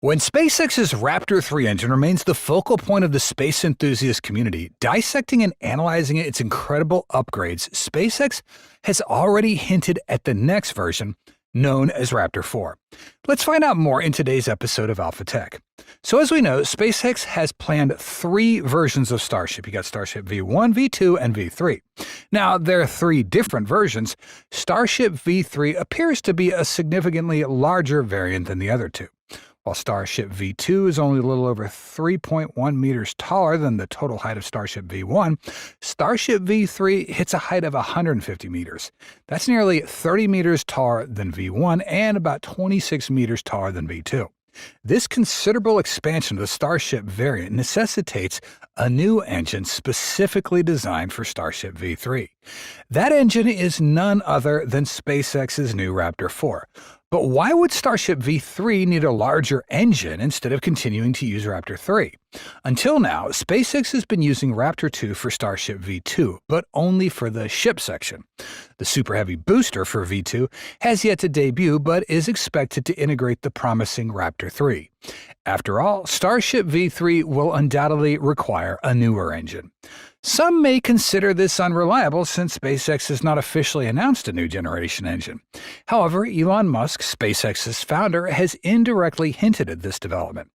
When SpaceX's Raptor 3 engine remains the focal point of the space enthusiast community, dissecting and analyzing its incredible upgrades, SpaceX has already hinted at the next version, known as Raptor 4. Let's find out more in today's episode of Alpha Tech. So as we know, SpaceX has planned 3 versions of Starship. You got Starship V1, V2, and V3. Now, there are 3 different versions. Starship V3 appears to be a significantly larger variant than the other 2. While Starship V2 is only a little over 3.1 meters taller than the total height of Starship V1, Starship V3 hits a height of 150 meters. That's nearly 30 meters taller than V1 and about 26 meters taller than V2. This considerable expansion of the Starship variant necessitates a new engine specifically designed for Starship V3. That engine is none other than SpaceX's new Raptor 4. But why would Starship V3 need a larger engine instead of continuing to use Raptor 3? Until now, SpaceX has been using Raptor 2 for Starship V2, but only for the ship section. The Super Heavy booster for V2 has yet to debut, but is expected to integrate the promising Raptor 3. After all, Starship V3 will undoubtedly require a newer engine. Some may consider this unreliable since SpaceX has not officially announced a new generation engine. However, Elon Musk, SpaceX's founder, has indirectly hinted at this development.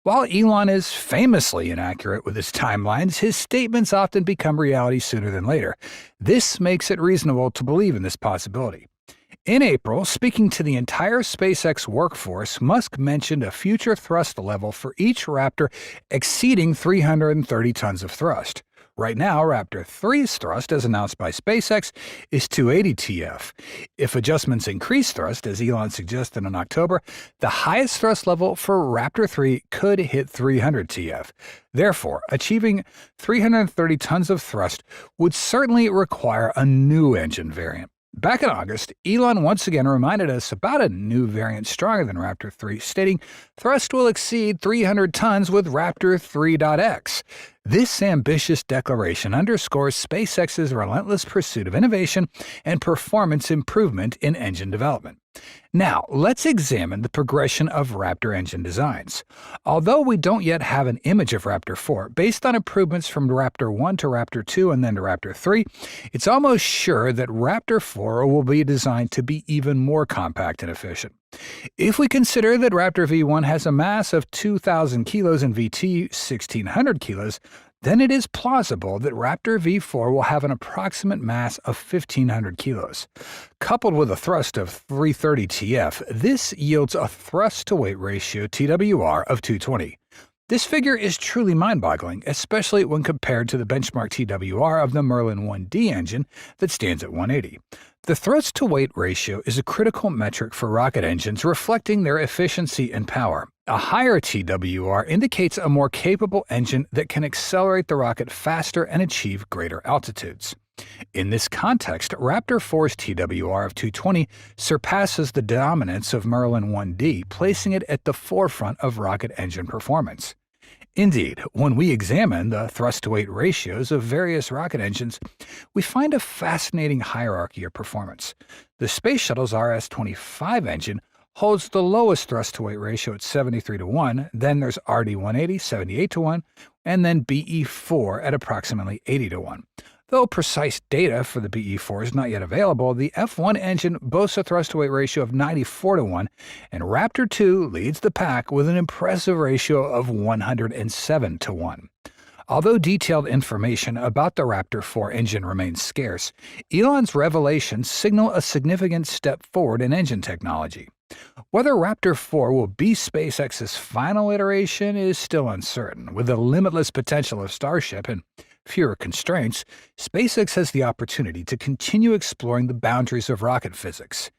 While Elon is famously inaccurate with his timelines, his statements often become reality sooner than later. This makes it reasonable to believe in this possibility. In April, speaking to the entire SpaceX workforce, Musk mentioned a future thrust level for each Raptor exceeding 330 tons of thrust. Right now, Raptor 3's thrust, as announced by SpaceX, is 280 TF. If adjustments increase thrust, as Elon suggested in October, the highest thrust level for Raptor 3 could hit 300 TF. Therefore, achieving 330 tons of thrust would certainly require a new engine variant. Back in August, Elon once again reminded us about a new variant stronger than Raptor 3, stating thrust will exceed 300 tons with Raptor 3.x. This ambitious declaration underscores SpaceX's relentless pursuit of innovation and performance improvement in engine development. Now, let's examine the progression of Raptor engine designs. Although we don't yet have an image of Raptor 4, based on improvements from Raptor 1 to Raptor 2 and then to Raptor 3, it's almost sure that Raptor 4 will be designed to be even more compact and efficient. If we consider that Raptor V1 has a mass of 2,000 kilos and VT 1,600 kilos, then it is plausible that Raptor V4 will have an approximate mass of 1,500 kilos. Coupled with a thrust of 330 TF, this yields a thrust-to-weight ratio TWR of 220. This figure is truly mind-boggling, especially when compared to the benchmark TWR of the Merlin 1D engine that stands at 180. The thrust-to-weight ratio is a critical metric for rocket engines, reflecting their efficiency and power. A higher TWR indicates a more capable engine that can accelerate the rocket faster and achieve greater altitudes. In this context, Raptor 4's TWR of 220 surpasses the dominance of Merlin 1D, placing it at the forefront of rocket engine performance. Indeed, when we examine the thrust-to-weight ratios of various rocket engines, we find a fascinating hierarchy of performance. The Space Shuttle's RS-25 engine holds the lowest thrust-to-weight ratio at 73:1, then there's RD-180, 78:1, and then BE-4 at approximately 80:1. Though precise data for the BE-4 is not yet available, the F1 engine boasts a thrust-to-weight ratio of 94:1, and Raptor 2 leads the pack with an impressive ratio of 107:1. Although detailed information about the Raptor 4 engine remains scarce, Elon's revelations signal a significant step forward in engine technology. Whether Raptor 4 will be SpaceX's final iteration is still uncertain. With the limitless potential of Starship and fewer constraints, SpaceX has the opportunity to continue exploring the boundaries of rocket physics.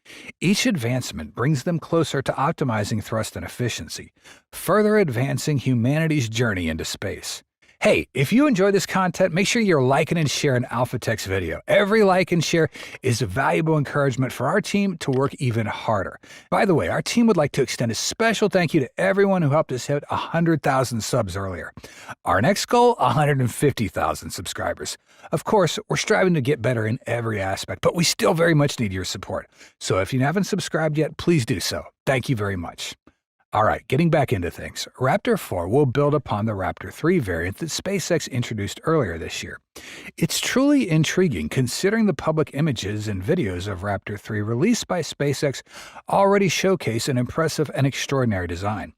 Each advancement brings them closer to optimizing thrust and efficiency, further advancing humanity's journey into space. Hey, if you enjoy this content, make sure you're liking and sharing Alpha Tech's video. Every like and share is a valuable encouragement for our team to work even harder. By the way, our team would like to extend a special thank you to everyone who helped us hit 100,000 subs earlier. Our next goal, 150,000 subscribers. Of course, we're striving to get better in every aspect, but we still very much need your support. So if you haven't subscribed yet, please do so. Thank you very much. All right, getting back into things. Raptor 4 will build upon the Raptor 3 variant that SpaceX introduced earlier this year. It's truly intriguing considering the public images and videos of Raptor 3 released by SpaceX already showcase an impressive and extraordinary design.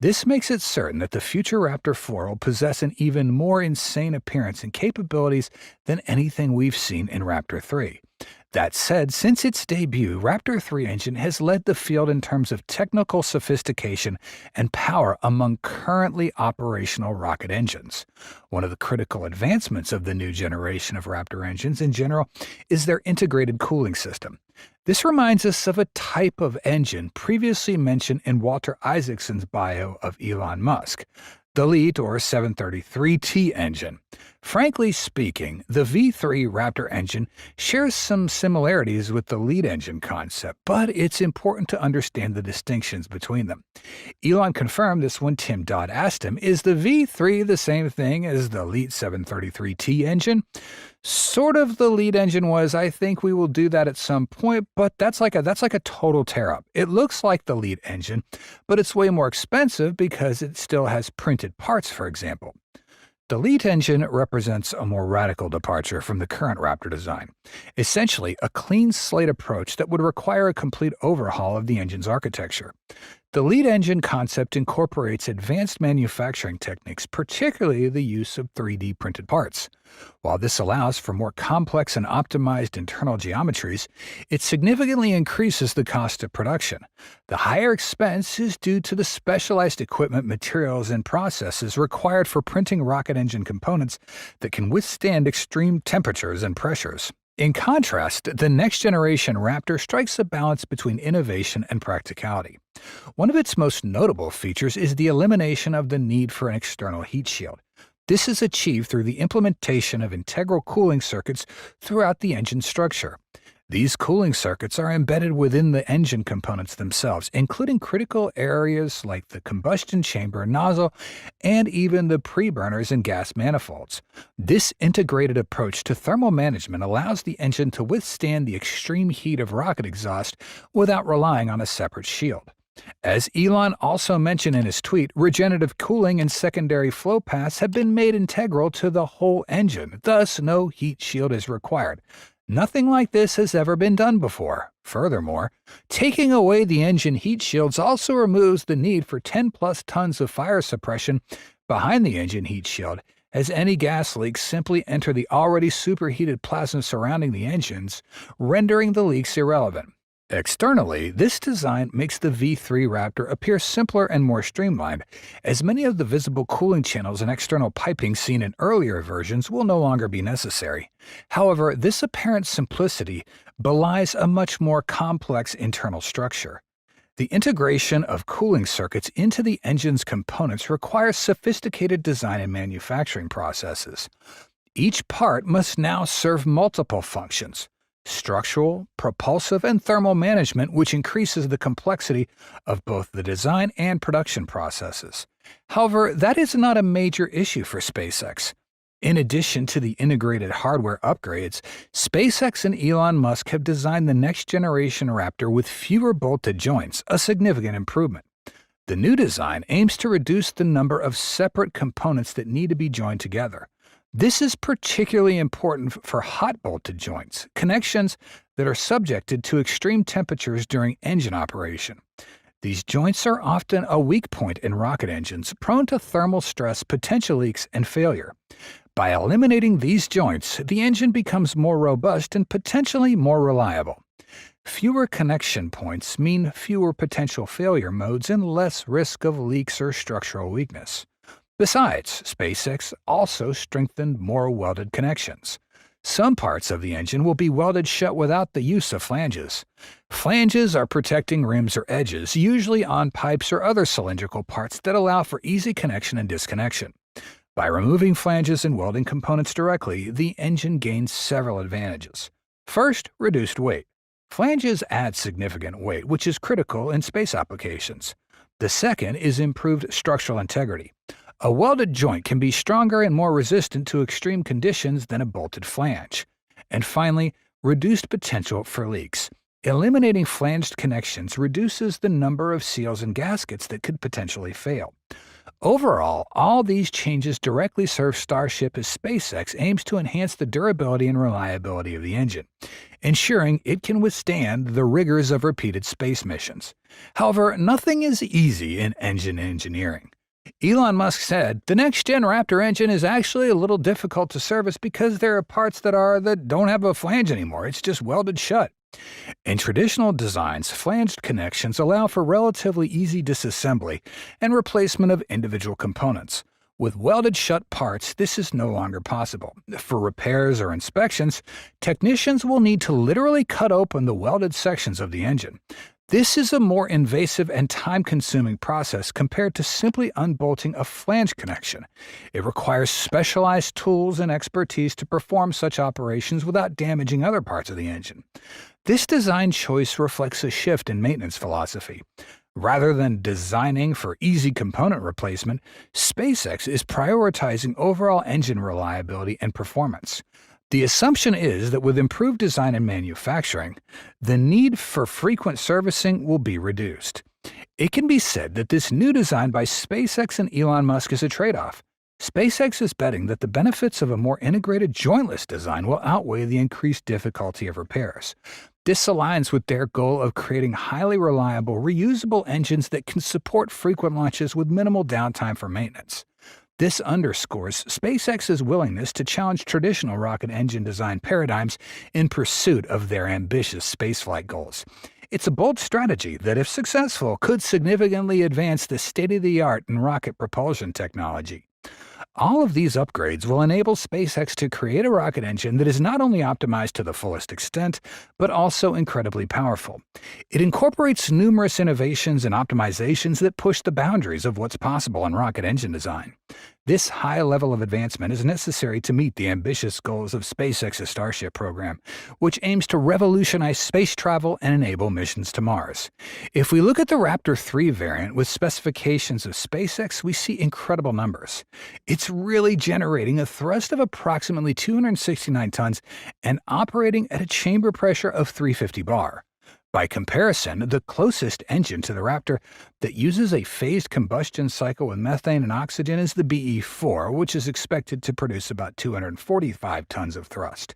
This makes it certain that the future Raptor 4 will possess an even more insane appearance and capabilities than anything we've seen in Raptor 3. That said, since its debut, Raptor 3 engine has led the field in terms of technical sophistication and power among currently operational rocket engines. One of the critical advancements of the new generation of Raptor engines in general is their integrated cooling system. This reminds us of a type of engine previously mentioned in Walter Isaacson's bio of Elon Musk, the LEET or 733T engine. Frankly speaking, the V3 Raptor engine shares some similarities with the LEET engine concept, but it's important to understand the distinctions between them. Elon confirmed this when Tim Dodd asked him, "Is the V3 the same thing as the LEET 733T engine?" Sort of the LEET engine was, "I think we will do that at some point, but that's like a total tear-up. It looks like the LEET engine, but it's way more expensive because it still has printed parts, for example." The LEET engine represents a more radical departure from the current Raptor design, essentially a clean slate approach that would require a complete overhaul of the engine's architecture. The LEET engine concept incorporates advanced manufacturing techniques, particularly the use of 3D printed parts. While this allows for more complex and optimized internal geometries, it significantly increases the cost of production. The higher expense is due to the specialized equipment, materials, and processes required for printing rocket engine components that can withstand extreme temperatures and pressures. In contrast, the next-generation Raptor strikes a balance between innovation and practicality. One of its most notable features is the elimination of the need for an external heat shield. This is achieved through the implementation of integral cooling circuits throughout the engine structure. These cooling circuits are embedded within the engine components themselves, including critical areas like the combustion chamber nozzle and even the preburners and gas manifolds. This integrated approach to thermal management allows the engine to withstand the extreme heat of rocket exhaust without relying on a separate shield. As Elon also mentioned in his tweet, regenerative cooling and secondary flow paths have been made integral to the whole engine, thus no heat shield is required. Nothing like this has ever been done before. Furthermore, taking away the engine heat shields also removes the need for 10+ tons of fire suppression behind the engine heat shield, as any gas leaks simply enter the already superheated plasma surrounding the engines, rendering the leaks irrelevant. Externally, this design makes the V3 Raptor appear simpler and more streamlined, as many of the visible cooling channels and external piping seen in earlier versions will no longer be necessary. However, this apparent simplicity belies a much more complex internal structure. The integration of cooling circuits into the engine's components requires sophisticated design and manufacturing processes. Each part must now serve multiple functions: structural, propulsive, and thermal management, which increases the complexity of both the design and production processes. However, that is not a major issue for SpaceX. In addition to the integrated hardware upgrades, SpaceX and Elon Musk have designed the next-generation Raptor with fewer bolted joints, a significant improvement. The new design aims to reduce the number of separate components that need to be joined together. This is particularly important for hot bolted joints, connections that are subjected to extreme temperatures during engine operation. These joints are often a weak point in rocket engines, prone to thermal stress, potential leaks, and failure. By eliminating these joints, the engine becomes more robust and potentially more reliable. Fewer connection points mean fewer potential failure modes and less risk of leaks or structural weakness. Besides, SpaceX also strengthened more welded connections. Some parts of the engine will be welded shut without the use of flanges. Flanges are protecting rims or edges, usually on pipes or other cylindrical parts that allow for easy connection and disconnection. By removing flanges and welding components directly, the engine gains several advantages. First, reduced weight. Flanges add significant weight, which is critical in space applications. The second is improved structural integrity. A welded joint can be stronger and more resistant to extreme conditions than a bolted flange. And finally, reduced potential for leaks. Eliminating flanged connections reduces the number of seals and gaskets that could potentially fail. Overall, all these changes directly serve Starship as SpaceX aims to enhance the durability and reliability of the engine, ensuring it can withstand the rigors of repeated space missions. However, nothing is easy in engine engineering. Elon Musk said, "The next-gen Raptor engine is actually a little difficult to service because there are parts that don't have a flange anymore. It's just welded shut." In traditional designs, flanged connections allow for relatively easy disassembly and replacement of individual components. With welded shut parts, this is no longer possible. For repairs or inspections, technicians will need to literally cut open the welded sections of the engine. This is a more invasive and time-consuming process compared to simply unbolting a flange connection. It requires specialized tools and expertise to perform such operations without damaging other parts of the engine. This design choice reflects a shift in maintenance philosophy. Rather than designing for easy component replacement, SpaceX is prioritizing overall engine reliability and performance. The assumption is that with improved design and manufacturing, the need for frequent servicing will be reduced. It can be said that this new design by SpaceX and Elon Musk is a trade-off. SpaceX is betting that the benefits of a more integrated jointless design will outweigh the increased difficulty of repairs. This aligns with their goal of creating highly reliable, reusable engines that can support frequent launches with minimal downtime for maintenance. This underscores SpaceX's willingness to challenge traditional rocket engine design paradigms in pursuit of their ambitious spaceflight goals. It's a bold strategy that, if successful, could significantly advance the state-of-the-art in rocket propulsion technology. All of these upgrades will enable SpaceX to create a rocket engine that is not only optimized to the fullest extent, but also incredibly powerful. It incorporates numerous innovations and optimizations that push the boundaries of what's possible in rocket engine design. This high level of advancement is necessary to meet the ambitious goals of SpaceX's Starship program, which aims to revolutionize space travel and enable missions to Mars. If we look at the Raptor 3 variant with specifications of SpaceX, we see incredible numbers. It's really generating a thrust of approximately 269 tons and operating at a chamber pressure of 350 bar. By comparison, the closest engine to the Raptor that uses a phased combustion cycle with methane and oxygen is the BE-4, which is expected to produce about 245 tons of thrust.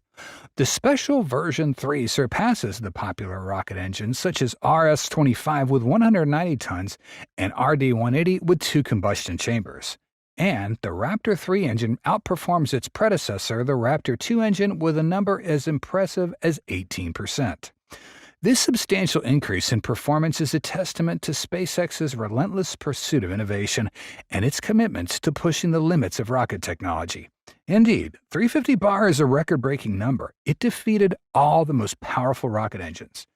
The special version 3 surpasses the popular rocket engines such as RS-25 with 190 tons and RD-180 with 2 combustion chambers. And the Raptor 3 engine outperforms its predecessor, the Raptor 2 engine, with a number as impressive as 18%. This substantial increase in performance is a testament to SpaceX's relentless pursuit of innovation and its commitments to pushing the limits of rocket technology. Indeed, 350 bar is a record-breaking number. It defeated all the most powerful rocket engines.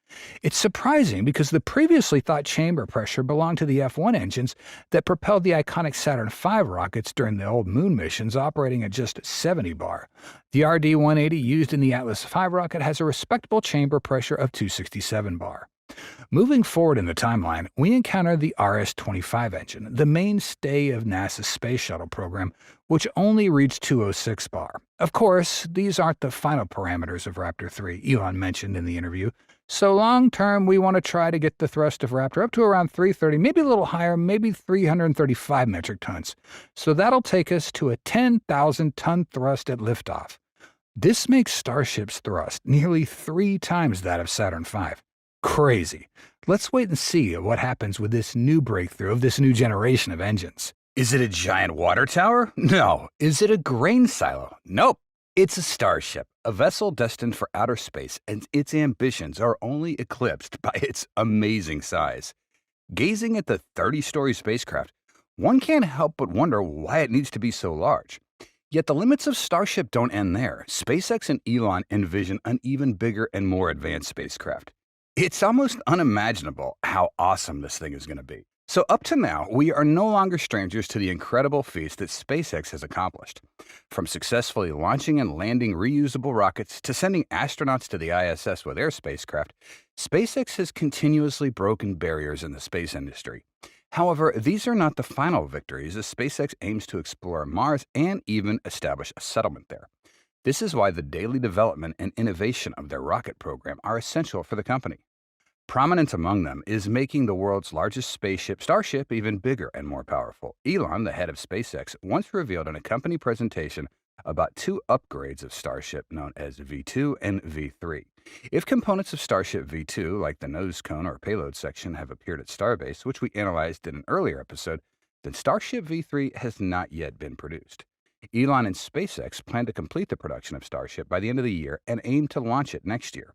It's surprising because the previously thought chamber pressure belonged to the F-1 engines that propelled the iconic Saturn V rockets during the old moon missions, operating at just 70 bar. The RD-180 used in the Atlas V rocket has a respectable chamber pressure of 267 bar. Moving forward in the timeline, we encounter the RS-25 engine, the mainstay of NASA's space shuttle program, which only reached 206 bar. Of course, these aren't the final parameters of Raptor 3, Elon mentioned in the interview. So long-term, we want to try to get the thrust of Raptor up to around 330, maybe a little higher, maybe 335 metric tons. So that'll take us to a 10,000-ton thrust at liftoff. This makes Starship's thrust nearly 3 times that of Saturn V. Crazy. Let's wait and see what happens with this new breakthrough of this new generation of engines. Is it a giant water tower? No. Is it a grain silo? Nope. It's a Starship, a vessel destined for outer space, and its ambitions are only eclipsed by its amazing size. Gazing at the 30-story spacecraft, one can't help but wonder why it needs to be so large. Yet the limits of Starship don't end there. SpaceX and Elon envision an even bigger and more advanced spacecraft. It's almost unimaginable how awesome this thing is going to be. So up to now, we are no longer strangers to the incredible feats that SpaceX has accomplished. From successfully launching and landing reusable rockets to sending astronauts to the ISS with their spacecraft, SpaceX has continuously broken barriers in the space industry. However, these are not the final victories as SpaceX aims to explore Mars and even establish a settlement there. This is why the daily development and innovation of their rocket program are essential for the company. Prominent among them is making the world's largest spaceship, Starship, even bigger and more powerful. Elon, the head of SpaceX, once revealed in a company presentation about two upgrades of Starship known as V2 and V3. If components of Starship V2, like the nose cone or payload section, have appeared at Starbase, which we analyzed in an earlier episode, then Starship V3 has not yet been produced. Elon and SpaceX plan to complete the production of Starship by the end of the year and aim to launch it next year.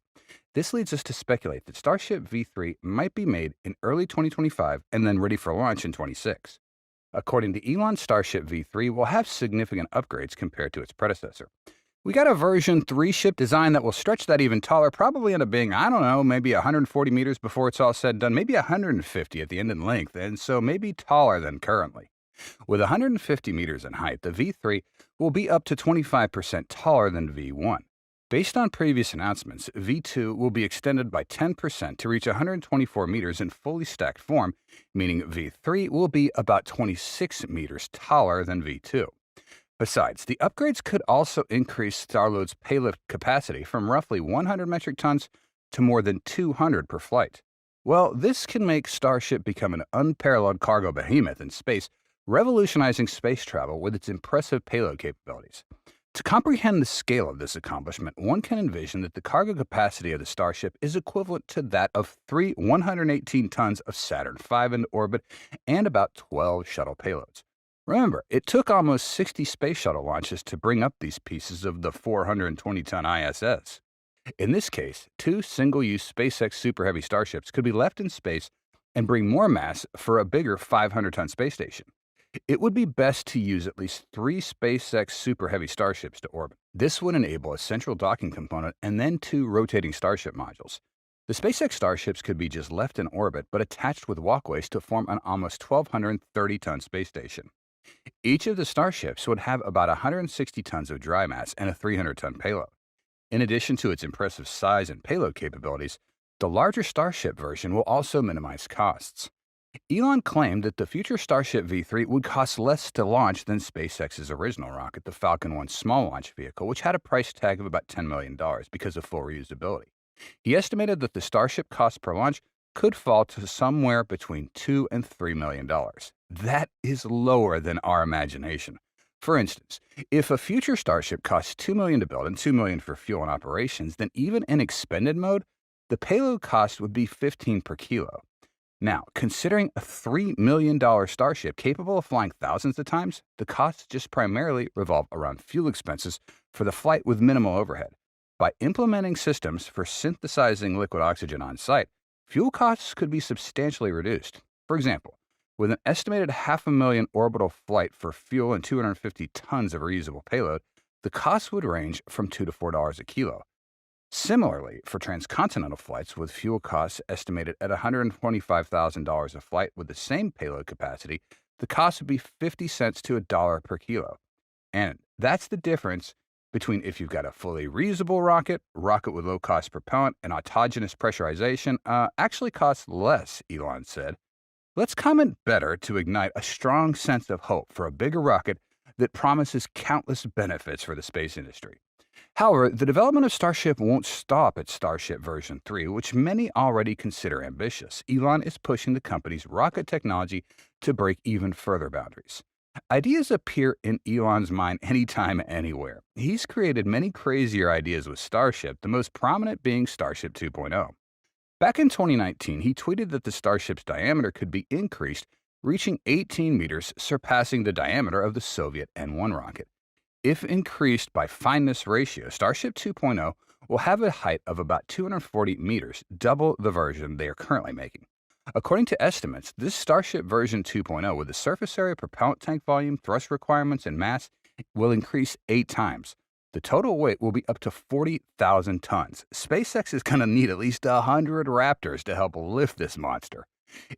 This leads us to speculate that Starship V3 might be made in early 2025 and then ready for launch in 26. According to Elon, Starship V3 will have significant upgrades compared to its predecessor. We got a version 3 ship design that will stretch that even taller, probably end up being, I don't know, maybe 140 meters before it's all said and done, maybe 150 at the end in length, and so maybe taller than currently. With 150 meters in height, the V3 will be up to 25% taller than V1. Based on previous announcements, V2 will be extended by 10% to reach 124 meters in fully stacked form, meaning V3 will be about 26 meters taller than V2. Besides, the upgrades could also increase Starload's payload capacity from roughly 100 metric tons to more than 200 per flight. Well, this can make Starship become an unparalleled cargo behemoth in space, revolutionizing space travel with its impressive payload capabilities. To comprehend the scale of this accomplishment, one can envision that the cargo capacity of the Starship is equivalent to that of 3 118 tons of Saturn V into orbit and about 12 shuttle payloads. Remember, it took almost 60 space shuttle launches to bring up these pieces of the 420-ton ISS. In this case, 2 single-use SpaceX Super Heavy Starships could be left in space and bring more mass for a bigger 500-ton space station. It would be best to use at least 3 SpaceX Super Heavy Starships to orbit. This would enable a central docking component and then 2 rotating Starship modules. The SpaceX Starships could be just left in orbit but attached with walkways to form an almost 1,230-ton space station. Each of the Starships would have about 160 tons of dry mass and a 300-ton payload. In addition to its impressive size and payload capabilities, the larger Starship version will also minimize costs. Elon claimed that the future Starship V3 would cost less to launch than SpaceX's original rocket, the Falcon 1 small launch vehicle, which had a price tag of about $10 million because of full reusability. He estimated that the Starship cost per launch could fall to somewhere between $2 and $3 million. That is lower than our imagination. For instance, if a future Starship costs $2 million to build and $2 million for fuel and operations, then even in expended mode, the payload cost would be $15 per kilo. Now, considering a $3 million Starship capable of flying thousands of times, the costs just primarily revolve around fuel expenses for the flight with minimal overhead. By implementing systems for synthesizing liquid oxygen on site, fuel costs could be substantially reduced. For example, with an estimated 500,000 orbital flight for fuel and 250 tons of reusable payload, the cost would range from $2 to $4 a kilo. Similarly, for transcontinental flights with fuel costs estimated at $125,000 a flight with the same payload capacity, the cost would be 50 cents to $1 per kilo. And that's the difference between if you've got a fully reusable rocket with low-cost propellant, and autogenous pressurization actually costs less, Elon said. Let's comment better to ignite a strong sense of hope for a bigger rocket that promises countless benefits for the space industry. However, the development of Starship won't stop at Starship version 3, which many already consider ambitious. Elon is pushing the company's rocket technology to break even further boundaries. Ideas appear in Elon's mind anytime, anywhere. He's created many crazier ideas with Starship, the most prominent being Starship 2.0. Back in 2019, he tweeted that the Starship's diameter could be increased, reaching 18 meters, surpassing the diameter of the Soviet N-1 rocket. If increased by fineness ratio, Starship 2.0 will have a height of about 240 meters, double the version they are currently making. According to estimates, this Starship version 2.0, with the surface area, propellant tank volume, thrust requirements, and mass, will increase 8 times. The total weight will be up to 40,000 tons. SpaceX is going to need at least 100 Raptors to help lift this monster.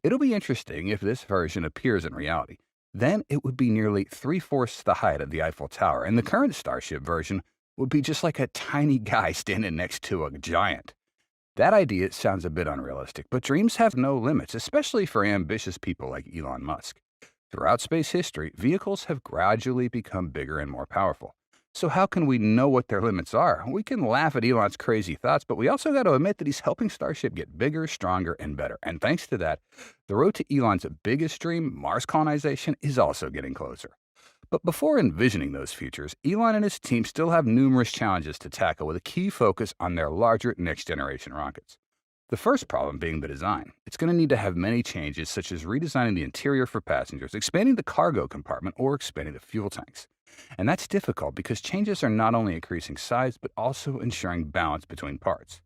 It'll be interesting if this version appears in reality. Then it would be nearly 3/4 the height of the Eiffel Tower, and the current Starship version would be just like a tiny guy standing next to a giant. That idea sounds a bit unrealistic, but dreams have no limits, especially for ambitious people like Elon Musk. Throughout space history, vehicles have gradually become bigger and more powerful. So how can we know what their limits are? We can laugh at Elon's crazy thoughts, but we also got to admit that he's helping Starship get bigger, stronger, and better. And thanks to that, the road to Elon's biggest dream, Mars colonization, is also getting closer. But before envisioning those futures, Elon and his team still have numerous challenges to tackle with a key focus on their larger next-generation rockets. The first problem being the design. It's going to need to have many changes, such as redesigning the interior for passengers, expanding the cargo compartment, or expanding the fuel tanks. And that's difficult because changes are not only increasing size, but also ensuring balance between parts.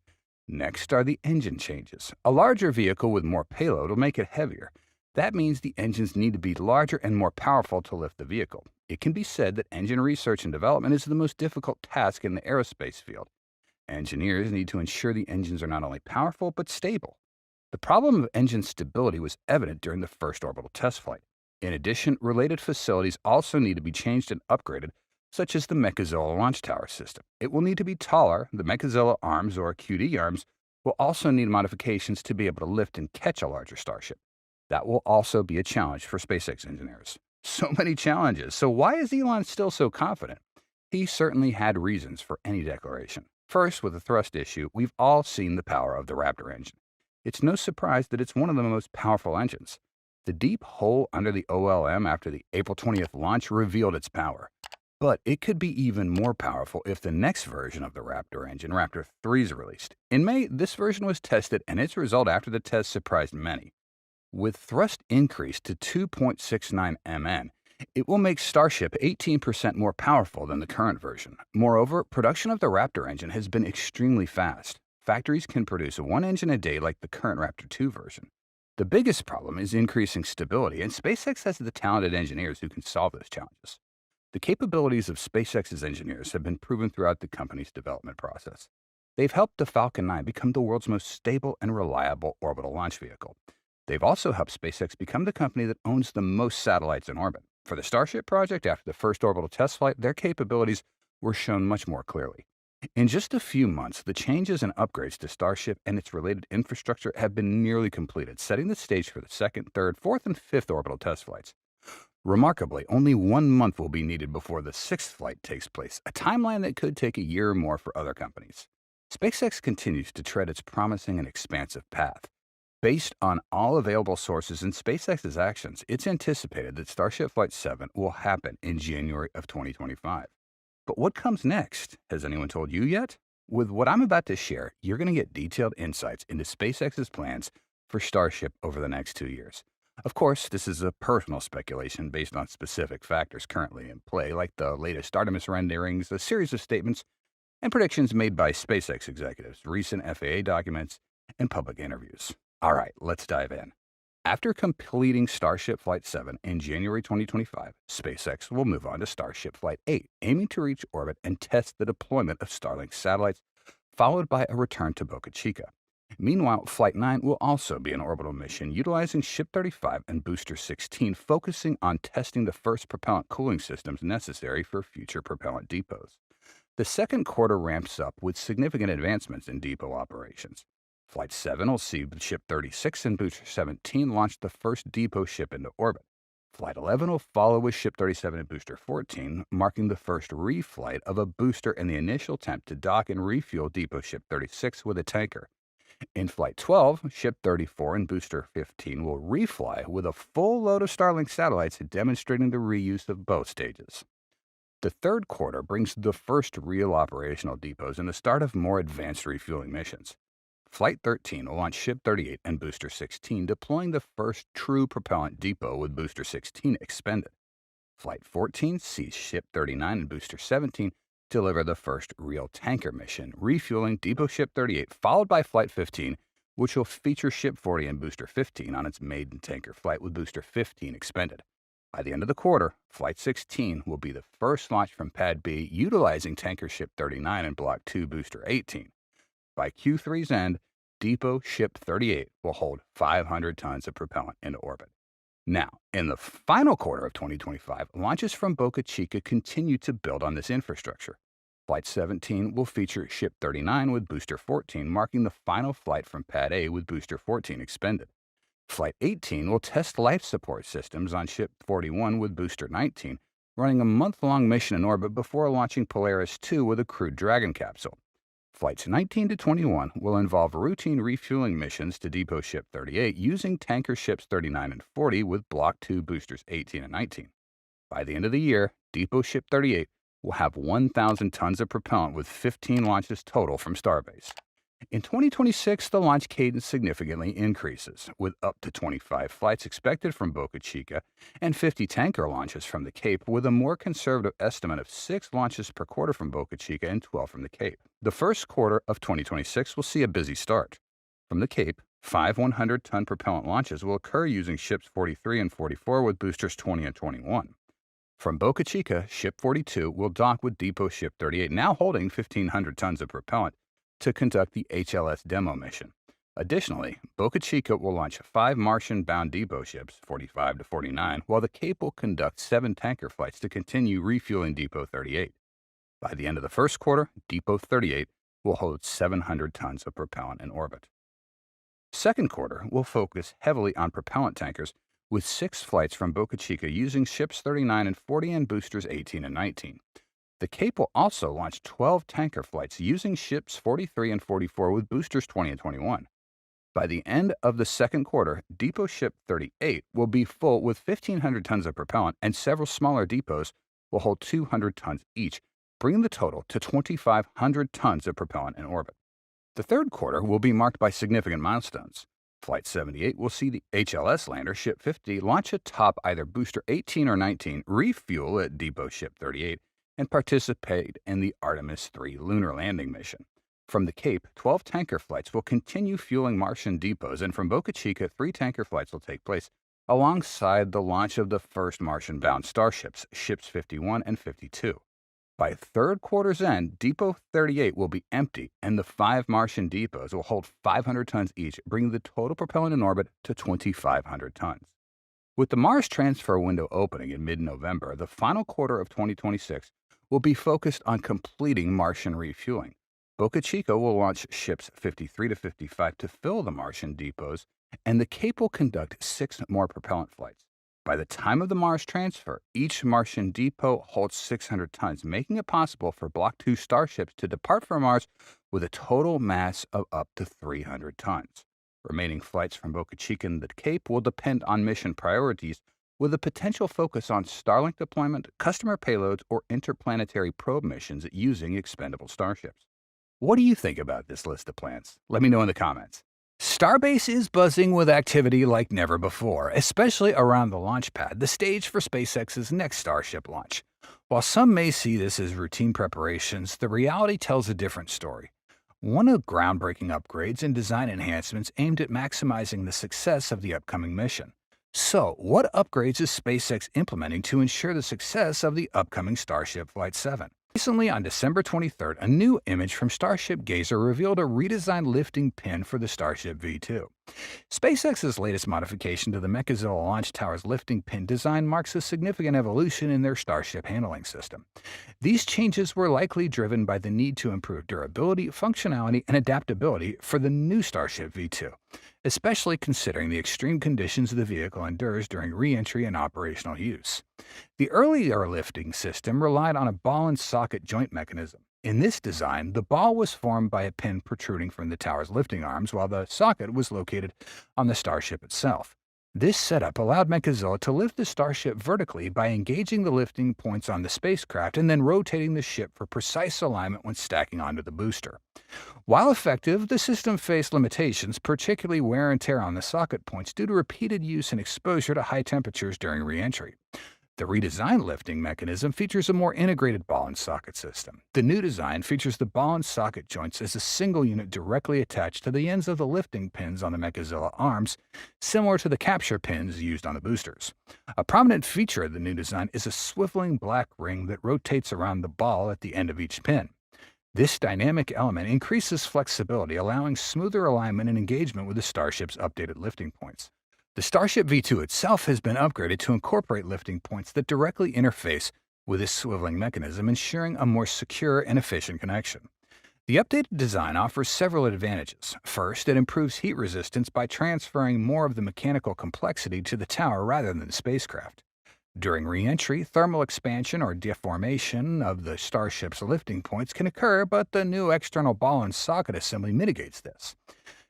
Next are the engine changes. A larger vehicle with more payload will make it heavier. That means the engines need to be larger and more powerful to lift the vehicle. It can be said that engine research and development is the most difficult task in the aerospace field. Engineers need to ensure the engines are not only powerful, but stable. The problem of engine stability was evident during the first orbital test flight. In addition, related facilities also need to be changed and upgraded, such as the Mechazilla launch tower system. It will need to be taller. The Mechazilla arms, or QD arms, will also need modifications to be able to lift and catch a larger Starship. That will also be a challenge for SpaceX engineers. So many challenges. So why is Elon still so confident? He certainly had reasons for any declaration. First, with the thrust issue, we've all seen the power of the Raptor engine. It's no surprise that it's one of the most powerful engines. The deep hole under the OLM after the April 20th launch revealed its power. But it could be even more powerful if the next version of the Raptor engine, Raptor 3, is released. In May, this version was tested, and its result after the test surprised many. With thrust increased to 2.69 mn, it will make Starship 18% more powerful than the current version. Moreover, production of the Raptor engine has been extremely fast. Factories can produce one engine a day like the current Raptor 2 version. The biggest problem is increasing stability, and SpaceX has the talented engineers who can solve those challenges. The capabilities of SpaceX's engineers have been proven throughout the company's development process. They've helped the Falcon 9 become the world's most stable and reliable orbital launch vehicle. They've also helped SpaceX become the company that owns the most satellites in orbit. For the Starship project, after the first orbital test flight, their capabilities were shown much more clearly. In just a few months, the changes and upgrades to Starship and its related infrastructure have been nearly completed, setting the stage for the second, third, fourth, and fifth orbital test flights. Remarkably, only 1 month will be needed before the sixth flight takes place, a timeline that could take a year or more for other companies. SpaceX continues to tread its promising and expansive path. Based on all available sources and SpaceX's actions, it's anticipated that Starship Flight 7 will happen in January of 2025. But what comes next? Has anyone told you yet? With what I'm about to share, you're going to get detailed insights into SpaceX's plans for Starship over the next 2 years. Of course, this is a personal speculation based on specific factors currently in play, like the latest Artemis renderings, a series of statements, and predictions made by SpaceX executives, recent FAA documents, and public interviews. All right, let's dive in. After completing Starship Flight 7 in January 2025, SpaceX will move on to Starship Flight 8, aiming to reach orbit and test the deployment of Starlink satellites, followed by a return to Boca Chica. Meanwhile, Flight 9 will also be an orbital mission utilizing Ship 35 and Booster 16, focusing on testing the first propellant cooling systems necessary for future propellant depots. The second quarter ramps up with significant advancements in depot operations. Flight 7 will see Ship 36 and Booster 17 launch the first depot ship into orbit. Flight 11 will follow with Ship 37 and Booster 14, marking the first reflight of a booster in the initial attempt to dock and refuel depot Ship 36 with a tanker. In Flight 12, Ship 34 and Booster 15 will refly with a full load of Starlink satellites, demonstrating the reuse of both stages. The third quarter brings the first real operational depots and the start of more advanced refueling missions. Flight 13 will launch Ship 38 and Booster 16, deploying the first true propellant depot with Booster 16 expended. Flight 14 sees Ship 39 and Booster 17 deliver the first real tanker mission, refueling Depot Ship 38, followed by Flight 15, which will feature Ship 40 and Booster 15 on its maiden tanker flight with Booster 15 expended. By the end of the quarter, Flight 16 will be the first launch from Pad B, utilizing tanker Ship 39 and Block 2 Booster 18. By Q3's end, Depot Ship 38 will hold 500 tons of propellant into orbit. Now, in the final quarter of 2025, launches from Boca Chica continue to build on this infrastructure. Flight 17 will feature Ship 39 with Booster 14, marking the final flight from Pad A with Booster 14 expended. Flight 18 will test life support systems on Ship 41 with Booster 19, running a month-long mission in orbit before launching Polaris 2 with a crewed Dragon capsule. Flights 19 to 21 will involve routine refueling missions to Depot Ship 38 using tanker ships 39 and 40 with Block 2 boosters 18 and 19. By the end of the year, Depot Ship 38 will have 1,000 tons of propellant with 15 launches total from Starbase. In 2026, the launch cadence significantly increases, with up to 25 flights expected from Boca Chica and 50 tanker launches from the Cape, with a more conservative estimate of 6 launches per quarter from Boca Chica and 12 from the Cape. The first quarter of 2026 will see a busy start. From the Cape, 5 100-ton propellant launches will occur using ships 43 and 44 with boosters 20 and 21. From Boca Chica, Ship 42 will dock with Depot Ship 38, now holding 1,500 tons of propellant, to conduct the HLS demo mission. Additionally, Boca Chica will launch 5 Martian-bound Depot ships, 45 to 49, while the Cape will conduct 7 tanker flights to continue refueling Depot 38. By the end of the first quarter, Depot 38 will hold 700 tons of propellant in orbit. Second quarter will focus heavily on propellant tankers, with 6 flights from Boca Chica using ships 39 and 40 and boosters 18 and 19. The Cape will also launch 12 tanker flights using ships 43 and 44 with boosters 20 and 21. By the end of the second quarter, Depot Ship 38 will be full with 1,500 tons of propellant, and several smaller depots will hold 200 tons each, bringing the total to 2,500 tons of propellant in orbit. The third quarter will be marked by significant milestones. Flight 78 will see the HLS lander Ship 50 launch atop either booster 18 or 19, refuel at Depot Ship 38, and participate in the Artemis 3 lunar landing mission. From the Cape, 12 tanker flights will continue fueling Martian depots, and from Boca Chica, 3 tanker flights will take place, alongside the launch of the first Martian-bound starships, Ships 51 and 52. By third quarter's end, Depot 38 will be empty, and the 5 Martian depots will hold 500 tons each, bringing the total propellant in orbit to 2,500 tons. With the Mars transfer window opening in mid-November, the final quarter of 2026 will be focused on completing Martian refueling. Boca Chica will launch ships 53 to 55 to fill the Martian depots, and the Cape will conduct 6 more propellant flights. By the time of the Mars transfer, each Martian depot holds 600 tons, making it possible for Block 2 starships to depart from Mars with a total mass of up to 300 tons. Remaining flights from Boca Chica and the Cape will depend on mission priorities, with a potential focus on Starlink deployment, customer payloads, or interplanetary probe missions using expendable starships. What do you think about this list of plans? Let me know in the comments. Starbase is buzzing with activity like never before, especially around the launch pad, the stage for SpaceX's next Starship launch. While some may see this as routine preparations, the reality tells a different story. One of groundbreaking upgrades and design enhancements aimed at maximizing the success of the upcoming mission. So, what upgrades is SpaceX implementing to ensure the success of the upcoming Starship Flight 7? Recently, on December 23rd, a new image from Starship Gazer revealed a redesigned lifting pin for the Starship V2. SpaceX's latest modification to the Mechazilla launch tower's lifting pin design marks a significant evolution in their Starship handling system. These changes were likely driven by the need to improve durability, functionality, and adaptability for the new Starship V2, especially considering the extreme conditions the vehicle endures during re-entry and operational use. The earlier lifting system relied on a ball and socket joint mechanism. In this design, the ball was formed by a pin protruding from the tower's lifting arms, while the socket was located on the Starship itself. This setup allowed Mechazilla to lift the Starship vertically by engaging the lifting points on the spacecraft and then rotating the ship for precise alignment when stacking onto the booster. While effective, the system faced limitations, particularly wear and tear on the socket points due to repeated use and exposure to high temperatures during re-entry. The redesigned lifting mechanism features a more integrated ball and socket system. The new design features the ball and socket joints as a single unit directly attached to the ends of the lifting pins on the Mechazilla arms, similar to the capture pins used on the boosters. A prominent feature of the new design is a swiveling black ring that rotates around the ball at the end of each pin. This dynamic element increases flexibility, allowing smoother alignment and engagement with the Starship's updated lifting points. The Starship V2 itself has been upgraded to incorporate lifting points that directly interface with this swiveling mechanism, ensuring a more secure and efficient connection. The updated design offers several advantages. First, it improves heat resistance by transferring more of the mechanical complexity to the tower rather than the spacecraft. During re-entry, thermal expansion or deformation of the Starship's lifting points can occur, but the new external ball and socket assembly mitigates this.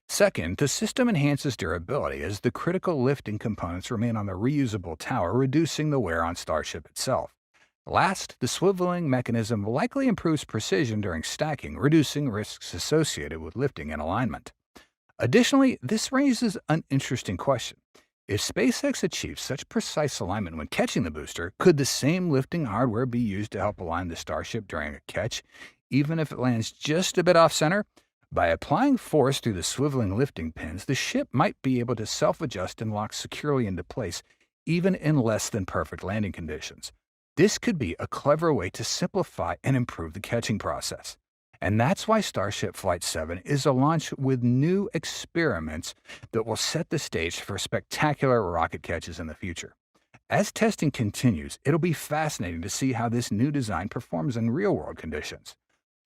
Second, the system enhances durability as the critical lifting components remain on the reusable tower, reducing the wear on Starship itself. Last, the swiveling mechanism likely improves precision during stacking, reducing risks associated with lifting and alignment. Additionally, this raises an interesting question. If SpaceX achieves such precise alignment when catching the booster, could the same lifting hardware be used to help align the Starship during a catch, even if it lands just a bit off center? By applying force through the swiveling lifting pins, the ship might be able to self-adjust and lock securely into place, even in less than perfect landing conditions. This could be a clever way to simplify and improve the catching process. And that's why Starship Flight 7 is a launch with new experiments that will set the stage for spectacular rocket catches in the future. As testing continues, it'll be fascinating to see how this new design performs in real-world conditions.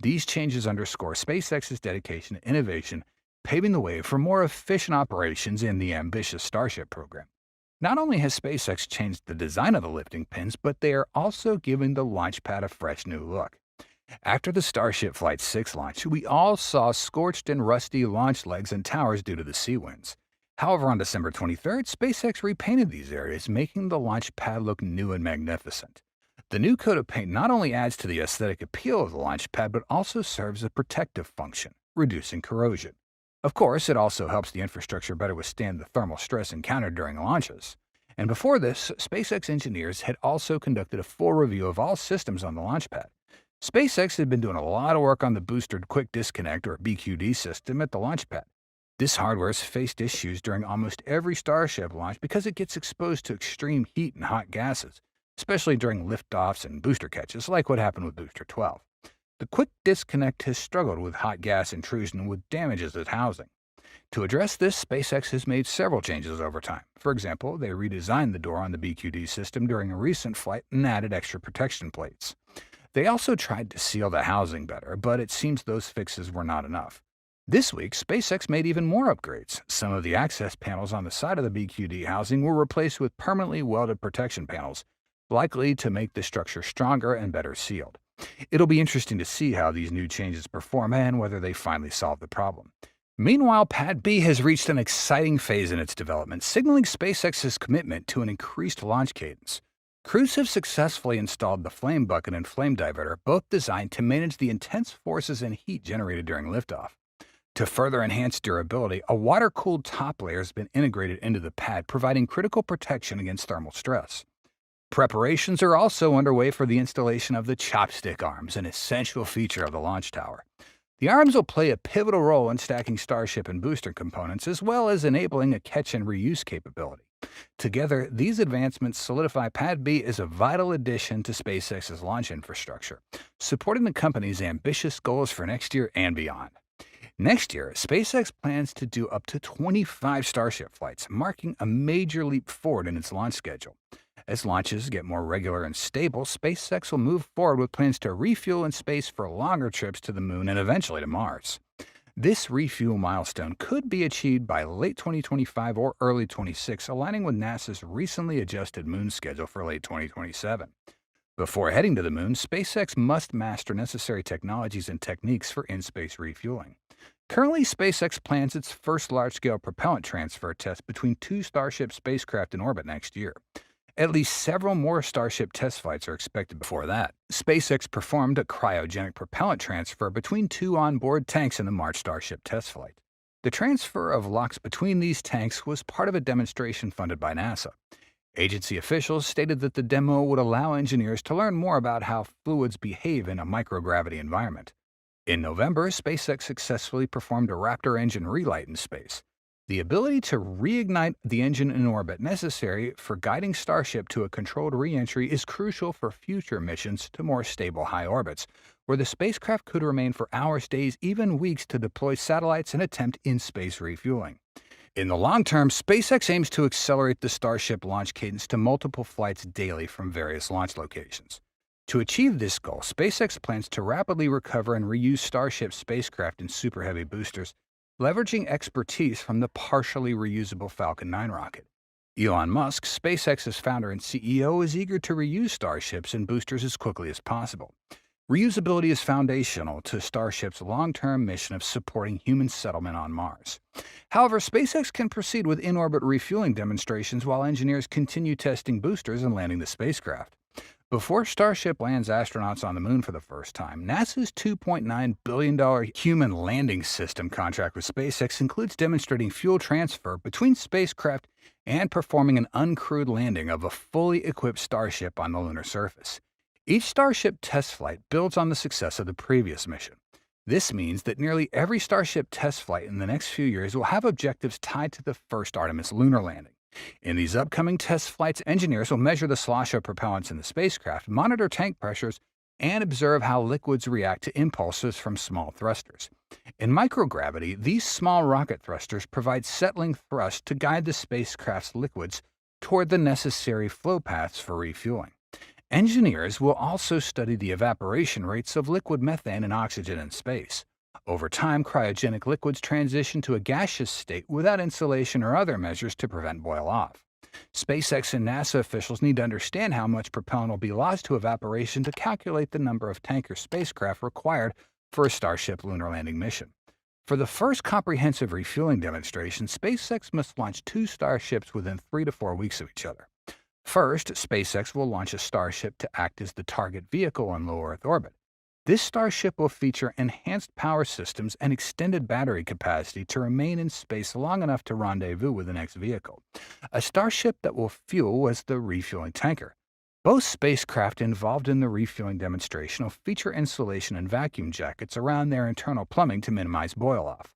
These changes underscore SpaceX's dedication to innovation, paving the way for more efficient operations in the ambitious Starship program. Not only has SpaceX changed the design of the lifting pins, but they are also giving the launch pad a fresh new look. After the Starship Flight 6 launch, we all saw scorched and rusty launch legs and towers due to the sea winds. However, on December 23rd, SpaceX repainted these areas, making the launch pad look new and magnificent. The new coat of paint not only adds to the aesthetic appeal of the launch pad, but also serves a protective function, reducing corrosion. Of course, it also helps the infrastructure better withstand the thermal stress encountered during launches. And before this, SpaceX engineers had also conducted a full review of all systems on the launch pad. SpaceX had been doing a lot of work on the Boosted Quick Disconnect, or BQD, system at the launch pad. This hardware has faced issues during almost every Starship launch because it gets exposed to extreme heat and hot gases, especially during liftoffs and booster catches, like what happened with Booster 12. The Quick Disconnect has struggled with hot gas intrusion with damages at housing. To address this, SpaceX has made several changes over time. For example, they redesigned the door on the BQD system during a recent flight and added extra protection plates. They also tried to seal the housing better, but it seems those fixes were not enough. This week, SpaceX made even more upgrades. Some of the access panels on the side of the BQD housing were replaced with permanently welded protection panels, likely to make the structure stronger and better sealed. It'll be interesting to see how these new changes perform and whether they finally solve the problem. Meanwhile, Pad B has reached an exciting phase in its development, signaling SpaceX's commitment to an increased launch cadence. Crews have successfully installed the flame bucket and flame diverter, both designed to manage the intense forces and heat generated during liftoff. To further enhance durability, a water-cooled top layer has been integrated into the pad, providing critical protection against thermal stress. Preparations are also underway for the installation of the chopstick arms, an essential feature of the launch tower. The arms will play a pivotal role in stacking Starship and booster components, as well as enabling a catch and reuse capability. Together, these advancements solidify Pad B as a vital addition to SpaceX's launch infrastructure, supporting the company's ambitious goals for next year and beyond. Next year, SpaceX plans to do up to 25 Starship flights, marking a major leap forward in its launch schedule. As launches get more regular and stable, SpaceX will move forward with plans to refuel in space for longer trips to the Moon and eventually to Mars. This refuel milestone could be achieved by late 2025 or early 2026, aligning with NASA's recently adjusted Moon schedule for late 2027. Before heading to the Moon, SpaceX must master necessary technologies and techniques for in-space refueling. Currently, SpaceX plans its first large-scale propellant transfer test between two Starship spacecraft in orbit next year. At least several more Starship test flights are expected before that. SpaceX performed a cryogenic propellant transfer between two onboard tanks in the March Starship test flight. The transfer of locks between these tanks was part of a demonstration funded by NASA. Agency officials stated that the demo would allow engineers to learn more about how fluids behave in a microgravity environment. In November, SpaceX successfully performed a Raptor engine relight in space. The ability to reignite the engine in orbit necessary for guiding Starship to a controlled re-entry is crucial for future missions to more stable high orbits, where the spacecraft could remain for hours, days, even weeks to deploy satellites and attempt in-space refueling. In the long term, SpaceX aims to accelerate the Starship launch cadence to multiple flights daily from various launch locations. To achieve this goal, SpaceX plans to rapidly recover and reuse Starship spacecraft in Super Heavy boosters, leveraging expertise from the partially reusable Falcon 9 rocket. Elon Musk, SpaceX's founder and CEO, is eager to reuse starships and boosters as quickly as possible. Reusability is foundational to Starship's long-term mission of supporting human settlement on Mars. However, SpaceX can proceed with in-orbit refueling demonstrations while engineers continue testing boosters and landing the spacecraft. Before Starship lands astronauts on the Moon for the first time, NASA's $2.9 billion human landing system contract with SpaceX includes demonstrating fuel transfer between spacecraft and performing an uncrewed landing of a fully equipped Starship on the lunar surface. Each Starship test flight builds on the success of the previous mission. This means that nearly every Starship test flight in the next few years will have objectives tied to the first Artemis lunar landing. In these upcoming test flights, engineers will measure the slosh of propellants in the spacecraft, monitor tank pressures, and observe how liquids react to impulses from small thrusters. In microgravity, these small rocket thrusters provide settling thrust to guide the spacecraft's liquids toward the necessary flow paths for refueling. Engineers will also study the evaporation rates of liquid methane and oxygen in space. Over time, cryogenic liquids transition to a gaseous state without insulation or other measures to prevent boil-off. SpaceX and NASA officials need to understand how much propellant will be lost to evaporation to calculate the number of tanker spacecraft required for a Starship lunar landing mission. For the first comprehensive refueling demonstration, SpaceX must launch 2 Starships within 3 to 4 weeks of each other. First, SpaceX will launch a Starship to act as the target vehicle on low Earth orbit. This Starship will feature enhanced power systems and extended battery capacity to remain in space long enough to rendezvous with the next vehicle, a Starship that will fuel as the refueling tanker. Both spacecraft involved in the refueling demonstration will feature insulation and vacuum jackets around their internal plumbing to minimize boil-off.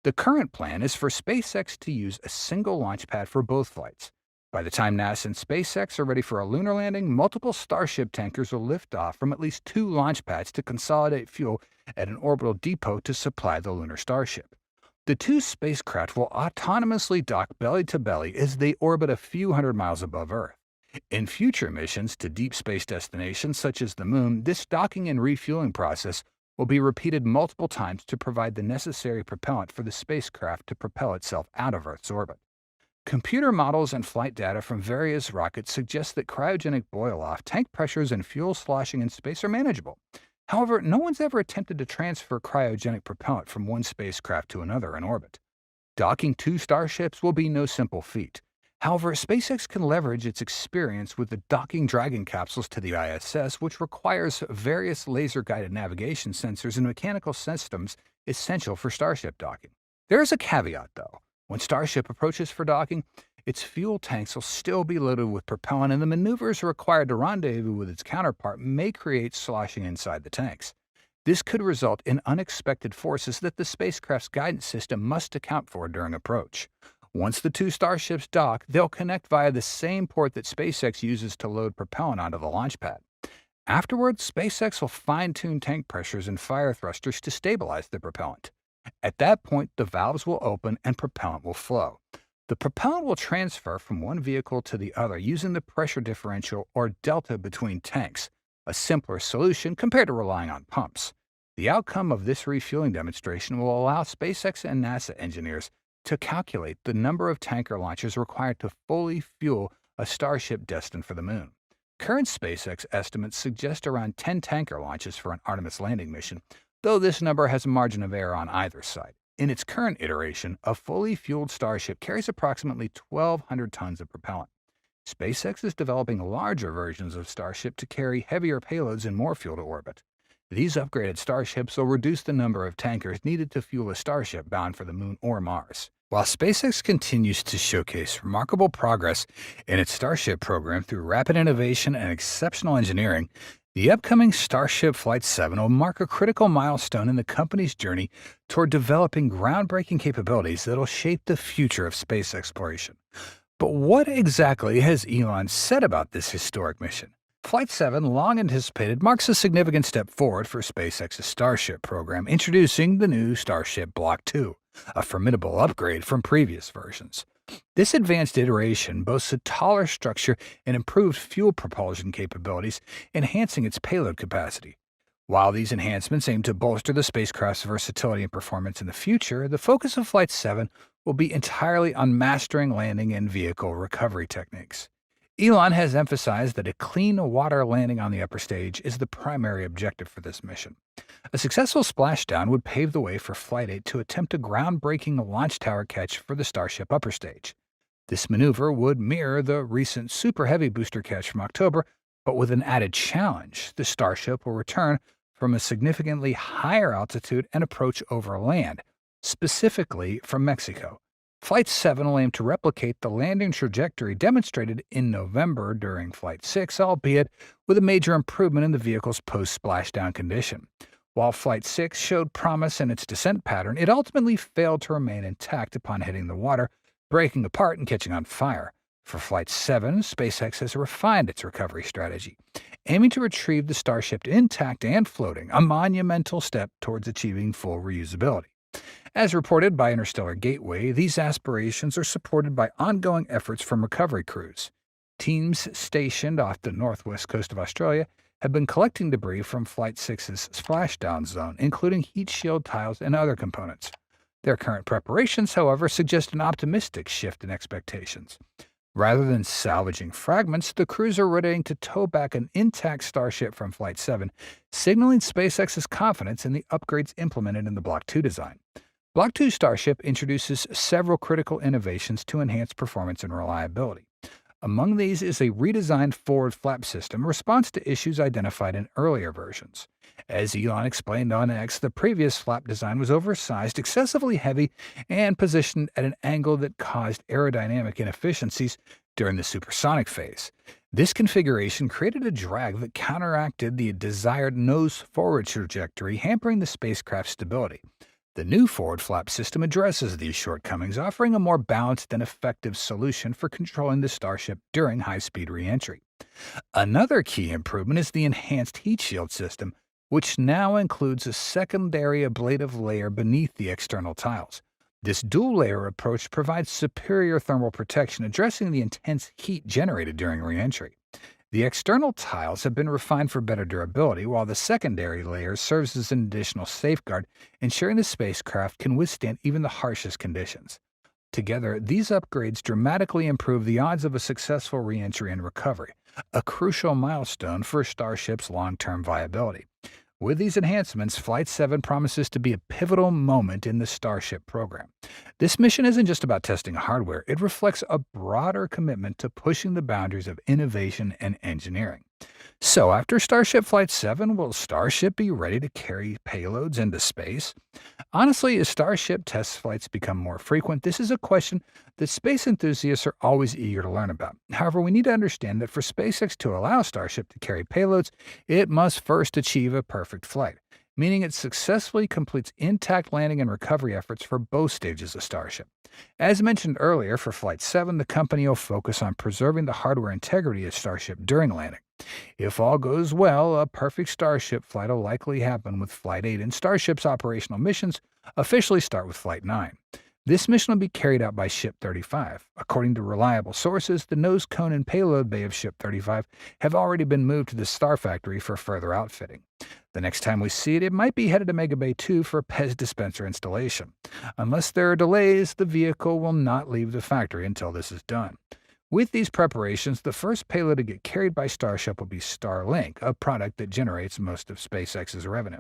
The current plan is for SpaceX to use a single launch pad for both flights. By the time NASA and SpaceX are ready for a lunar landing, multiple Starship tankers will lift off from at least 2 launch pads to consolidate fuel at an orbital depot to supply the lunar Starship. The 2 spacecraft will autonomously dock belly to belly as they orbit a few hundred miles above Earth. In future missions to deep space destinations such as the Moon, this docking and refueling process will be repeated multiple times to provide the necessary propellant for the spacecraft to propel itself out of Earth's orbit. Computer models and flight data from various rockets suggest that cryogenic boil-off, tank pressures, and fuel sloshing in space are manageable. However, no one's ever attempted to transfer cryogenic propellant from one spacecraft to another in orbit. Docking 2 Starships will be no simple feat. However, SpaceX can leverage its experience with the docking Dragon capsules to the ISS, which requires various laser-guided navigation sensors and mechanical systems essential for Starship docking. There is a caveat, though. When Starship approaches for docking, its fuel tanks will still be loaded with propellant, and the maneuvers required to rendezvous with its counterpart may create sloshing inside the tanks. This could result in unexpected forces that the spacecraft's guidance system must account for during approach. Once the 2 Starships dock, they'll connect via the same port that SpaceX uses to load propellant onto the launch pad. Afterwards, SpaceX will fine-tune tank pressures and fire thrusters to stabilize the propellant. At that point, the valves will open and propellant will flow. The propellant will transfer from one vehicle to the other using the pressure differential or delta between tanks, a simpler solution compared to relying on pumps. The outcome of this refueling demonstration will allow SpaceX and NASA engineers to calculate the number of tanker launches required to fully fuel a Starship destined for the Moon. Current SpaceX estimates suggest around 10 tanker launches for an Artemis landing mission, though this number has a margin of error on either side. In its current iteration, a fully fueled Starship carries approximately 1,200 tons of propellant. SpaceX is developing larger versions of Starship to carry heavier payloads and more fuel to orbit. These upgraded Starships will reduce the number of tankers needed to fuel a Starship bound for the Moon or Mars. While SpaceX continues to showcase remarkable progress in its Starship program through rapid innovation and exceptional engineering, the upcoming Starship Flight 7 will mark a critical milestone in the company's journey toward developing groundbreaking capabilities that will shape the future of space exploration. But what exactly has Elon said about this historic mission? Flight 7, long anticipated, marks a significant step forward for SpaceX's Starship program, introducing the new Starship Block 2, a formidable upgrade from previous versions. This advanced iteration boasts a taller structure and improved fuel propulsion capabilities, enhancing its payload capacity. While these enhancements aim to bolster the spacecraft's versatility and performance in the future, the focus of Flight 7 will be entirely on mastering landing and vehicle recovery techniques. Elon has emphasized that a clean water landing on the upper stage is the primary objective for this mission. A successful splashdown would pave the way for Flight 8 to attempt a groundbreaking launch tower catch for the Starship upper stage. This maneuver would mirror the recent Super Heavy booster catch from October, but with an added challenge. The Starship will return from a significantly higher altitude and approach over land, specifically from Mexico. Flight 7 will aim to replicate the landing trajectory demonstrated in November during Flight 6, albeit with a major improvement in the vehicle's post-splashdown condition. While Flight 6 showed promise in its descent pattern, it ultimately failed to remain intact upon hitting the water, breaking apart and catching on fire. For Flight 7, SpaceX has refined its recovery strategy, aiming to retrieve the Starship intact and floating, a monumental step towards achieving full reusability. As reported by Interstellar Gateway, these aspirations are supported by ongoing efforts from recovery crews. Teams stationed off the northwest coast of Australia have been collecting debris from Flight 6's splashdown zone, including heat shield tiles and other components. Their current preparations, however, suggest an optimistic shift in expectations. Rather than salvaging fragments, the crews are readying to tow back an intact Starship from Flight 7, signaling SpaceX's confidence in the upgrades implemented in the Block 2 design. Block 2 Starship introduces several critical innovations to enhance performance and reliability. Among these is a redesigned forward flap system in response to issues identified in earlier versions. As Elon explained on X, the previous flap design was oversized, excessively heavy, and positioned at an angle that caused aerodynamic inefficiencies during the supersonic phase. This configuration created a drag that counteracted the desired nose-forward trajectory, hampering the spacecraft's stability. The new forward flap system addresses these shortcomings, offering a more balanced and effective solution for controlling the Starship during high-speed re-entry. Another key improvement is the enhanced heat shield system, which now includes a secondary ablative layer beneath the external tiles. This dual-layer approach provides superior thermal protection, addressing the intense heat generated during re-entry. The external tiles have been refined for better durability, while the secondary layer serves as an additional safeguard, ensuring the spacecraft can withstand even the harshest conditions. Together, these upgrades dramatically improve the odds of a successful re-entry and recovery, a crucial milestone for Starship's long-term viability. With these enhancements, Flight 7 promises to be a pivotal moment in the Starship program. This mission isn't just about testing hardware, it reflects a broader commitment to pushing the boundaries of innovation and engineering. So, after Starship Flight 7, will Starship be ready to carry payloads into space? Honestly, as Starship test flights become more frequent, this is a question that space enthusiasts are always eager to learn about. However, we need to understand that for SpaceX to allow Starship to carry payloads, it must first achieve a perfect flight, meaning it successfully completes intact landing and recovery efforts for both stages of Starship. As mentioned earlier, for Flight 7, the company will focus on preserving the hardware integrity of Starship during landing. If all goes well, a perfect Starship flight will likely happen with Flight 8, and Starship's operational missions officially start with Flight 9. This mission will be carried out by Ship 35. According to reliable sources, the nose cone and payload bay of Ship 35 have already been moved to the Star Factory for further outfitting. The next time we see it, it might be headed to Mega Bay 2 for PEZ dispenser installation. Unless there are delays, the vehicle will not leave the factory until this is done. With these preparations, the first payload to get carried by Starship will be Starlink, a product that generates most of SpaceX's revenue.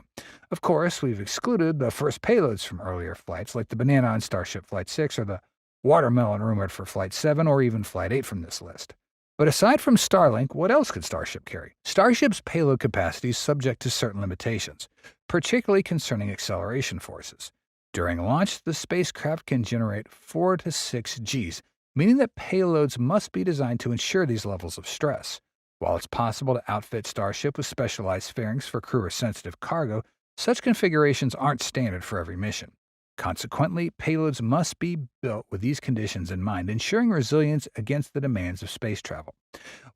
Of course, we've excluded the first payloads from earlier flights, like the banana on Starship Flight 6 or the watermelon rumored for Flight 7 or even Flight 8 from this list. But aside from Starlink, what else could Starship carry? Starship's payload capacity is subject to certain limitations, particularly concerning acceleration forces. During launch, the spacecraft can generate 4 to 6 Gs, meaning that payloads must be designed to ensure these levels of stress. While it's possible to outfit Starship with specialized fairings for crew-sensitive cargo, such configurations aren't standard for every mission. Consequently, payloads must be built with these conditions in mind, ensuring resilience against the demands of space travel.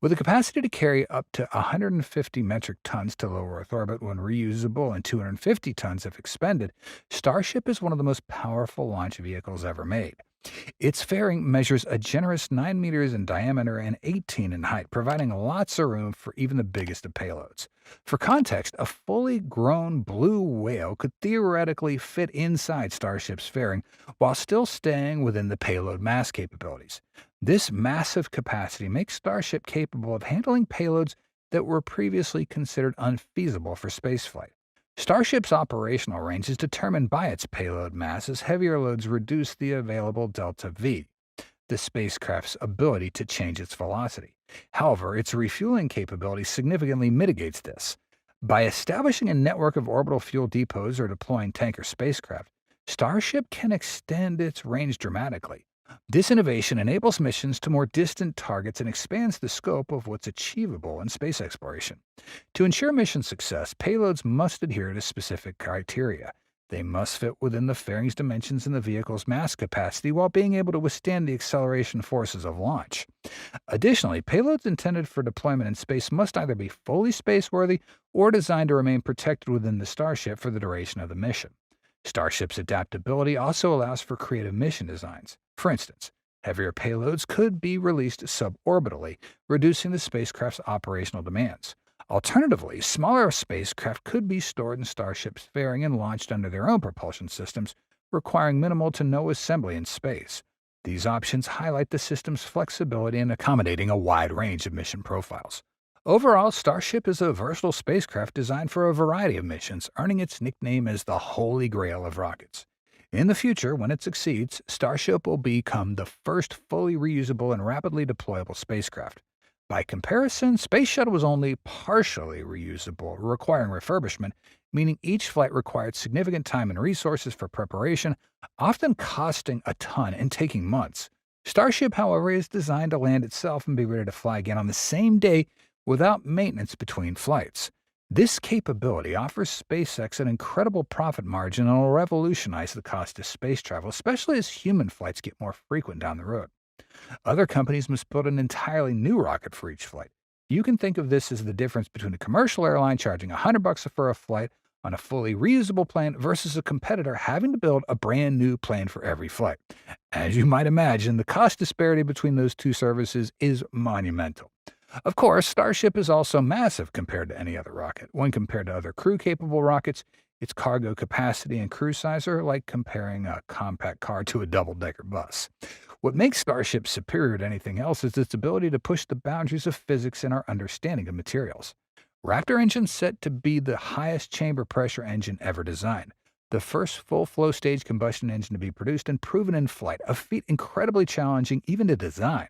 With the capacity to carry up to 150 metric tons to low Earth orbit when reusable and 250 tons if expended, Starship is one of the most powerful launch vehicles ever made. Its fairing measures a generous 9 meters in diameter and 18 in height, providing lots of room for even the biggest of payloads. For context, a fully grown blue whale could theoretically fit inside Starship's fairing while still staying within the payload mass capabilities. This massive capacity makes Starship capable of handling payloads that were previously considered unfeasible for spaceflight. Starship's operational range is determined by its payload mass as heavier loads reduce the available delta V, the spacecraft's ability to change its velocity. However, its refueling capability significantly mitigates this. By establishing a network of orbital fuel depots or deploying tanker spacecraft, Starship can extend its range dramatically. This innovation enables missions to more distant targets and expands the scope of what's achievable in space exploration. To ensure mission success, payloads must adhere to specific criteria. They must fit within the fairing's dimensions and the vehicle's mass capacity while being able to withstand the acceleration forces of launch. Additionally, payloads intended for deployment in space must either be fully spaceworthy or designed to remain protected within the Starship for the duration of the mission. Starship's adaptability also allows for creative mission designs. For instance, heavier payloads could be released suborbitally, reducing the spacecraft's operational demands. Alternatively, smaller spacecraft could be stored in Starship's fairing and launched under their own propulsion systems, requiring minimal to no assembly in space. These options highlight the system's flexibility in accommodating a wide range of mission profiles. Overall, Starship is a versatile spacecraft designed for a variety of missions, earning its nickname as the Holy Grail of rockets. In the future, when it succeeds, Starship will become the first fully reusable and rapidly deployable spacecraft. By comparison, Space Shuttle was only partially reusable, requiring refurbishment, meaning each flight required significant time and resources for preparation, often costing a ton and taking months. Starship, however, is designed to land itself and be ready to fly again on the same day without maintenance between flights. This capability offers SpaceX an incredible profit margin and will revolutionize the cost of space travel, especially as human flights get more frequent down the road. Other companies must build an entirely new rocket for each flight. You can think of this as the difference between a commercial airline charging $100 for a flight on a fully reusable plane versus a competitor having to build a brand new plane for every flight. As you might imagine, the cost disparity between those two services is monumental. Of course, Starship is also massive compared to any other rocket. When compared to other crew-capable rockets, its cargo capacity and crew size are like comparing a compact car to a double-decker bus. What makes Starship superior to anything else is its ability to push the boundaries of physics and our understanding of materials. Raptor engine's set to be the highest chamber pressure engine ever designed, the first full-flow stage combustion engine to be produced and proven in flight, a feat incredibly challenging even to design.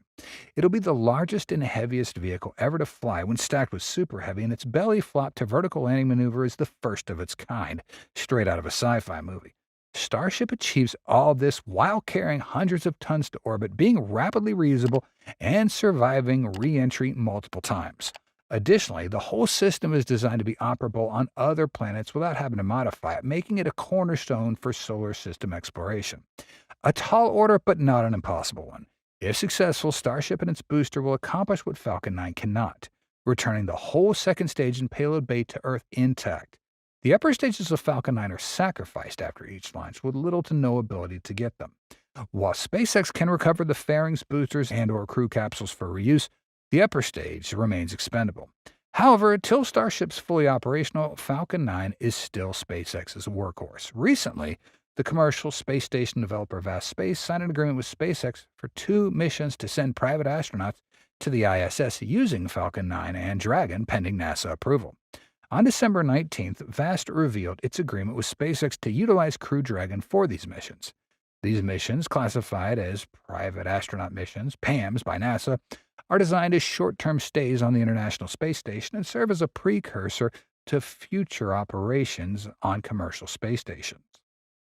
It'll be the largest and heaviest vehicle ever to fly when stacked with Super Heavy, and its belly flop to vertical landing maneuver is the first of its kind, straight out of a sci-fi movie. Starship achieves all this while carrying hundreds of tons to orbit, being rapidly reusable, and surviving re-entry multiple times. Additionally, the whole system is designed to be operable on other planets without having to modify it, making it a cornerstone for solar system exploration. A tall order, but not an impossible one. If successful, Starship and its booster will accomplish what Falcon 9 cannot, returning the whole second stage and payload bay to Earth intact. The upper stages of Falcon 9 are sacrificed after each launch, with little to no ability to get them. While SpaceX can recover the fairings, boosters, and/or crew capsules for reuse, the upper stage remains expendable. However, until Starship's fully operational, Falcon 9 is still SpaceX's workhorse. Recently, the commercial space station developer Vast Space signed an agreement with SpaceX for 2 missions to send private astronauts to the ISS using Falcon 9 and Dragon, pending NASA approval. On December 19th, Vast revealed its agreement with SpaceX to utilize Crew Dragon for these missions. These missions, classified as Private Astronaut Missions, PAMs, by NASA, are designed as short-term stays on the International Space Station and serve as a precursor to future operations on commercial space stations.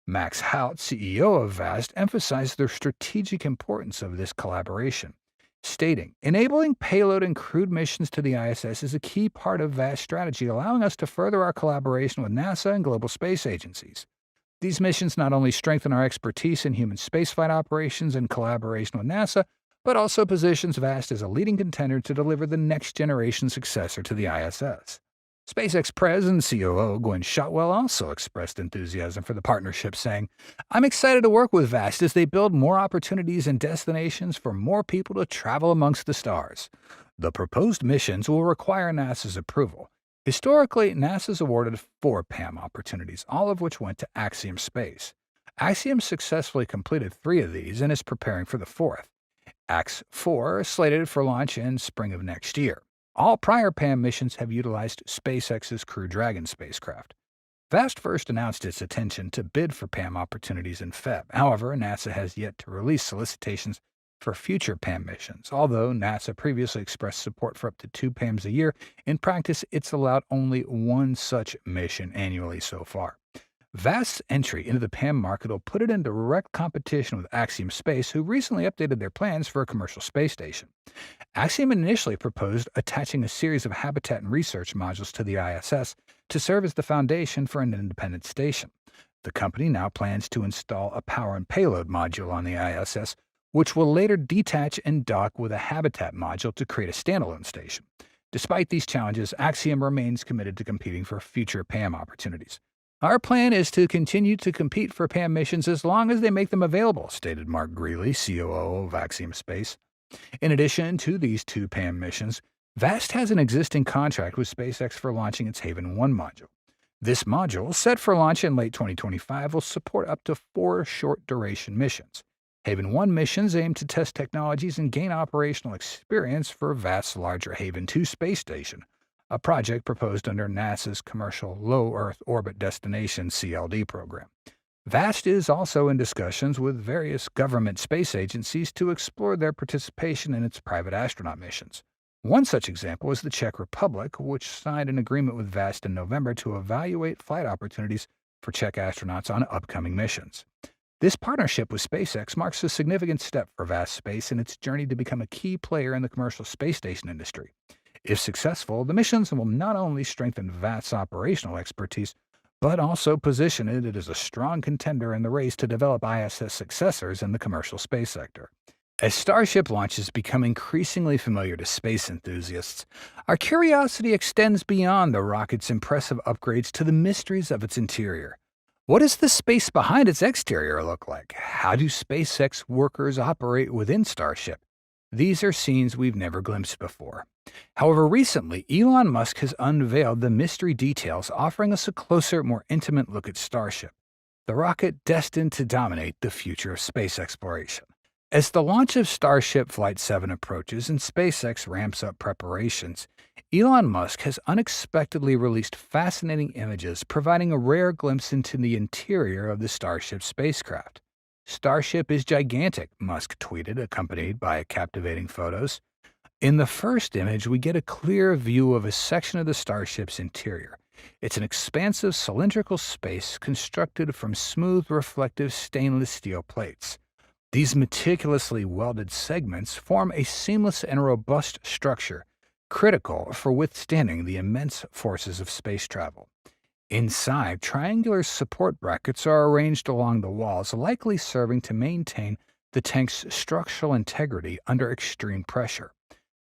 Max Hout, CEO of Vast, emphasized the strategic importance of this collaboration, stating, "Enabling payload and crewed missions to the ISS is a key part of Vast's strategy, allowing us to further our collaboration with NASA and global space agencies. These missions not only strengthen our expertise in human spaceflight operations and collaboration with NASA, but also positions Vast as a leading contender to deliver the next-generation successor to the ISS. SpaceX President and COO Gwen Shotwell also expressed enthusiasm for the partnership, saying, "I'm excited to work with VAST as they build more opportunities and destinations for more people to travel amongst the stars. The proposed missions will require NASA's approval. Historically, NASA's awarded 4 PAM opportunities, all of which went to Axiom Space. Axiom successfully completed 3 of these and is preparing for the 4th. X4 is slated for launch in spring of next year. All prior PAM missions have utilized SpaceX's Crew Dragon spacecraft. VAST first announced its intention to bid for PAM opportunities in Feb. However, NASA has yet to release solicitations for future PAM missions. Although NASA previously expressed support for up to 2 PAMs a year, in practice it's allowed only 1 such mission annually so far. VAST's entry into the PAM market will put it in direct competition with Axiom Space, who recently updated their plans for a commercial space station. Axiom initially proposed attaching a series of habitat and research modules to the ISS to serve as the foundation for an independent station. The company now plans to install a power and payload module on the ISS, which will later detach and dock with a habitat module to create a standalone station. Despite these challenges, Axiom remains committed to competing for future PAM opportunities. "Our plan is to continue to compete for PAM missions as long as they make them available," stated Mark Greeley, COO of Axiom Space. In addition to these 2 PAM missions, VAST has an existing contract with SpaceX for launching its Haven 1 module. This module, set for launch in late 2025, will support up to 4 short-duration missions. Haven 1 missions aim to test technologies and gain operational experience for VAST's larger Haven 2 space station, a project proposed under NASA's Commercial Low Earth Orbit Destination (CLD) program. VAST is also in discussions with various government space agencies to explore their participation in its private astronaut missions. One such example is the Czech Republic, which signed an agreement with VAST in November to evaluate flight opportunities for Czech astronauts on upcoming missions. This partnership with SpaceX marks a significant step for VAST Space in its journey to become a key player in the commercial space station industry. If successful, the missions will not only strengthen VAST's operational expertise, but also position it as a strong contender in the race to develop ISS successors in the commercial space sector. As Starship launches become increasingly familiar to space enthusiasts, our curiosity extends beyond the rocket's impressive upgrades to the mysteries of its interior. What does the space behind its exterior look like? How do SpaceX workers operate within Starship? These are scenes we've never glimpsed before. However, recently, Elon Musk has unveiled the mystery details, offering us a closer, more intimate look at Starship, the rocket destined to dominate the future of space exploration. As the launch of Starship Flight 7 approaches and SpaceX ramps up preparations, Elon Musk has unexpectedly released fascinating images, providing a rare glimpse into the interior of the Starship spacecraft. "Starship is gigantic," Musk tweeted, accompanied by captivating photos. In the first image, we get a clear view of a section of the Starship's interior. It's an expansive cylindrical space constructed from smooth, reflective stainless steel plates. These meticulously welded segments form a seamless and robust structure, critical for withstanding the immense forces of space travel. Inside, triangular support brackets are arranged along the walls, likely serving to maintain the tank's structural integrity under extreme pressure.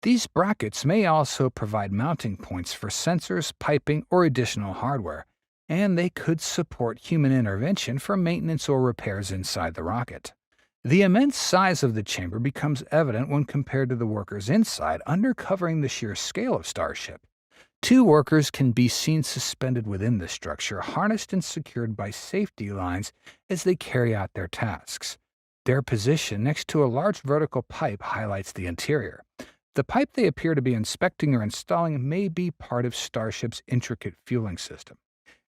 These brackets may also provide mounting points for sensors, piping, or additional hardware, and they could support human intervention for maintenance or repairs inside the rocket. The immense size of the chamber becomes evident when compared to the workers inside, undercovering the sheer scale of Starship. 2 workers can be seen suspended within the structure, harnessed and secured by safety lines as they carry out their tasks. Their position next to a large vertical pipe highlights the interior. The pipe they appear to be inspecting or installing may be part of Starship's intricate fueling system.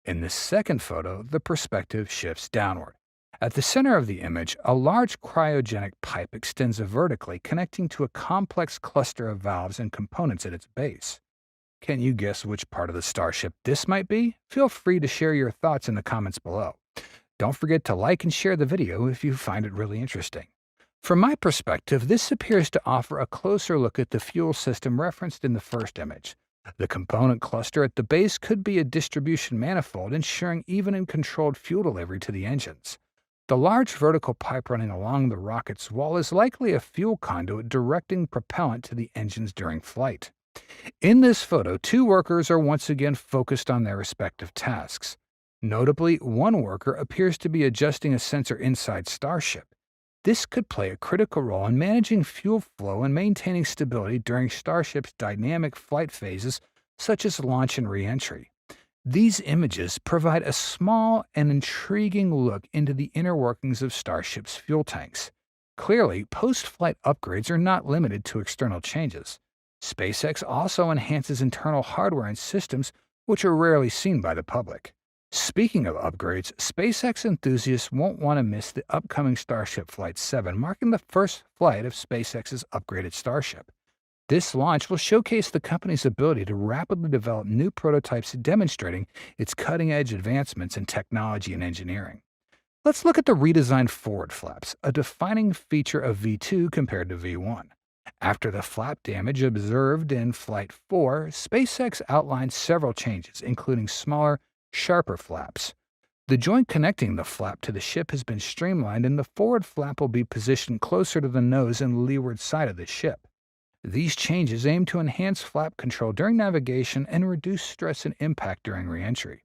In the second photo, the perspective shifts downward. At the center of the image, a large cryogenic pipe extends vertically, connecting to a complex cluster of valves and components at its base. Can you guess which part of the Starship this might be? Feel free to share your thoughts in the comments below. Don't forget to like and share the video if you find it really interesting. From my perspective, this appears to offer a closer look at the fuel system referenced in the first image. The component cluster at the base could be a distribution manifold, ensuring even and controlled fuel delivery to the engines. The large vertical pipe running along the rocket's wall is likely a fuel conduit directing propellant to the engines during flight. In this photo, two workers are once again focused on their respective tasks. Notably, one worker appears to be adjusting a sensor inside Starship. This could play a critical role in managing fuel flow and maintaining stability during Starship's dynamic flight phases, such as launch and re-entry. These images provide a small and intriguing look into the inner workings of Starship's fuel tanks. Clearly, post-flight upgrades are not limited to external changes. SpaceX also enhances internal hardware and systems, which are rarely seen by the public. Speaking of upgrades, SpaceX enthusiasts won't want to miss the upcoming Starship Flight 7, marking the first flight of SpaceX's upgraded Starship. This launch will showcase the company's ability to rapidly develop new prototypes demonstrating its cutting-edge advancements in technology and engineering. Let's look at the redesigned forward flaps, a defining feature of V2 compared to V1. After the flap damage observed in Flight 4, SpaceX outlined several changes, including smaller, sharper flaps. The joint connecting the flap to the ship has been streamlined, and the forward flap will be positioned closer to the nose and leeward side of the ship. These changes aim to enhance flap control during navigation and reduce stress and impact during re-entry.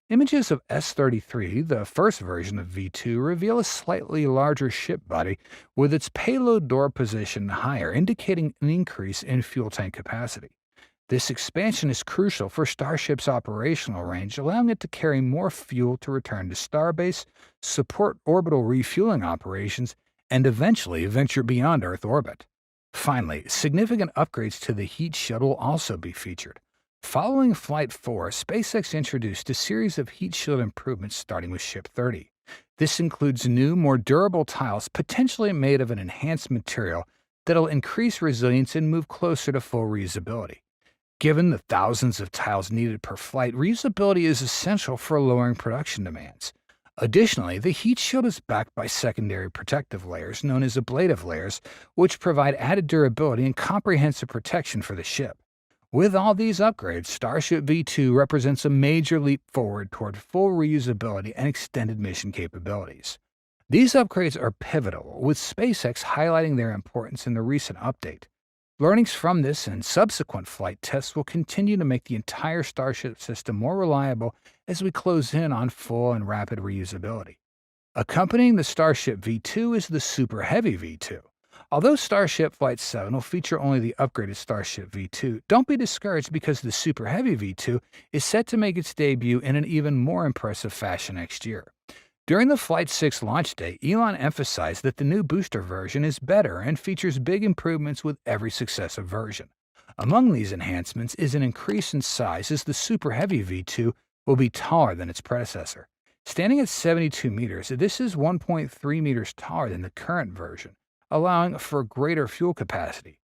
Images of S-33, the first version of V2, reveal a slightly larger ship body with its payload door positioned higher, indicating an increase in fuel tank capacity. This expansion is crucial for Starship's operational range, allowing it to carry more fuel to return to Starbase, support orbital refueling operations, and eventually venture beyond Earth orbit. Finally, significant upgrades to the heat shield will also be featured. Following Flight 4, SpaceX introduced a series of heat shield improvements starting with Ship 30. This includes new, more durable tiles potentially made of an enhanced material that'll increase resilience and move closer to full reusability. Given the thousands of tiles needed per flight, reusability is essential for lowering production demands. Additionally, the heat shield is backed by secondary protective layers known as ablative layers, which provide added durability and comprehensive protection for the ship. With all these upgrades, Starship V2 represents a major leap forward toward full reusability and extended mission capabilities. These upgrades are pivotal, with SpaceX highlighting their importance in the recent update. Learnings from this and subsequent flight tests will continue to make the entire Starship system more reliable as we close in on full and rapid reusability. Accompanying the Starship V2 is the Super Heavy V2. Although Starship Flight 7 will feature only the upgraded Starship V2, don't be discouraged because the Super Heavy V2 is set to make its debut in an even more impressive fashion next year. During the Flight 6 launch day, Elon emphasized that the new booster version is better and features big improvements with every successive version. Among these enhancements is an increase in size, as the Super Heavy V2 will be taller than its predecessor. Standing at 72 meters, this is 1.3 meters taller than the current version, allowing for greater fuel capacity.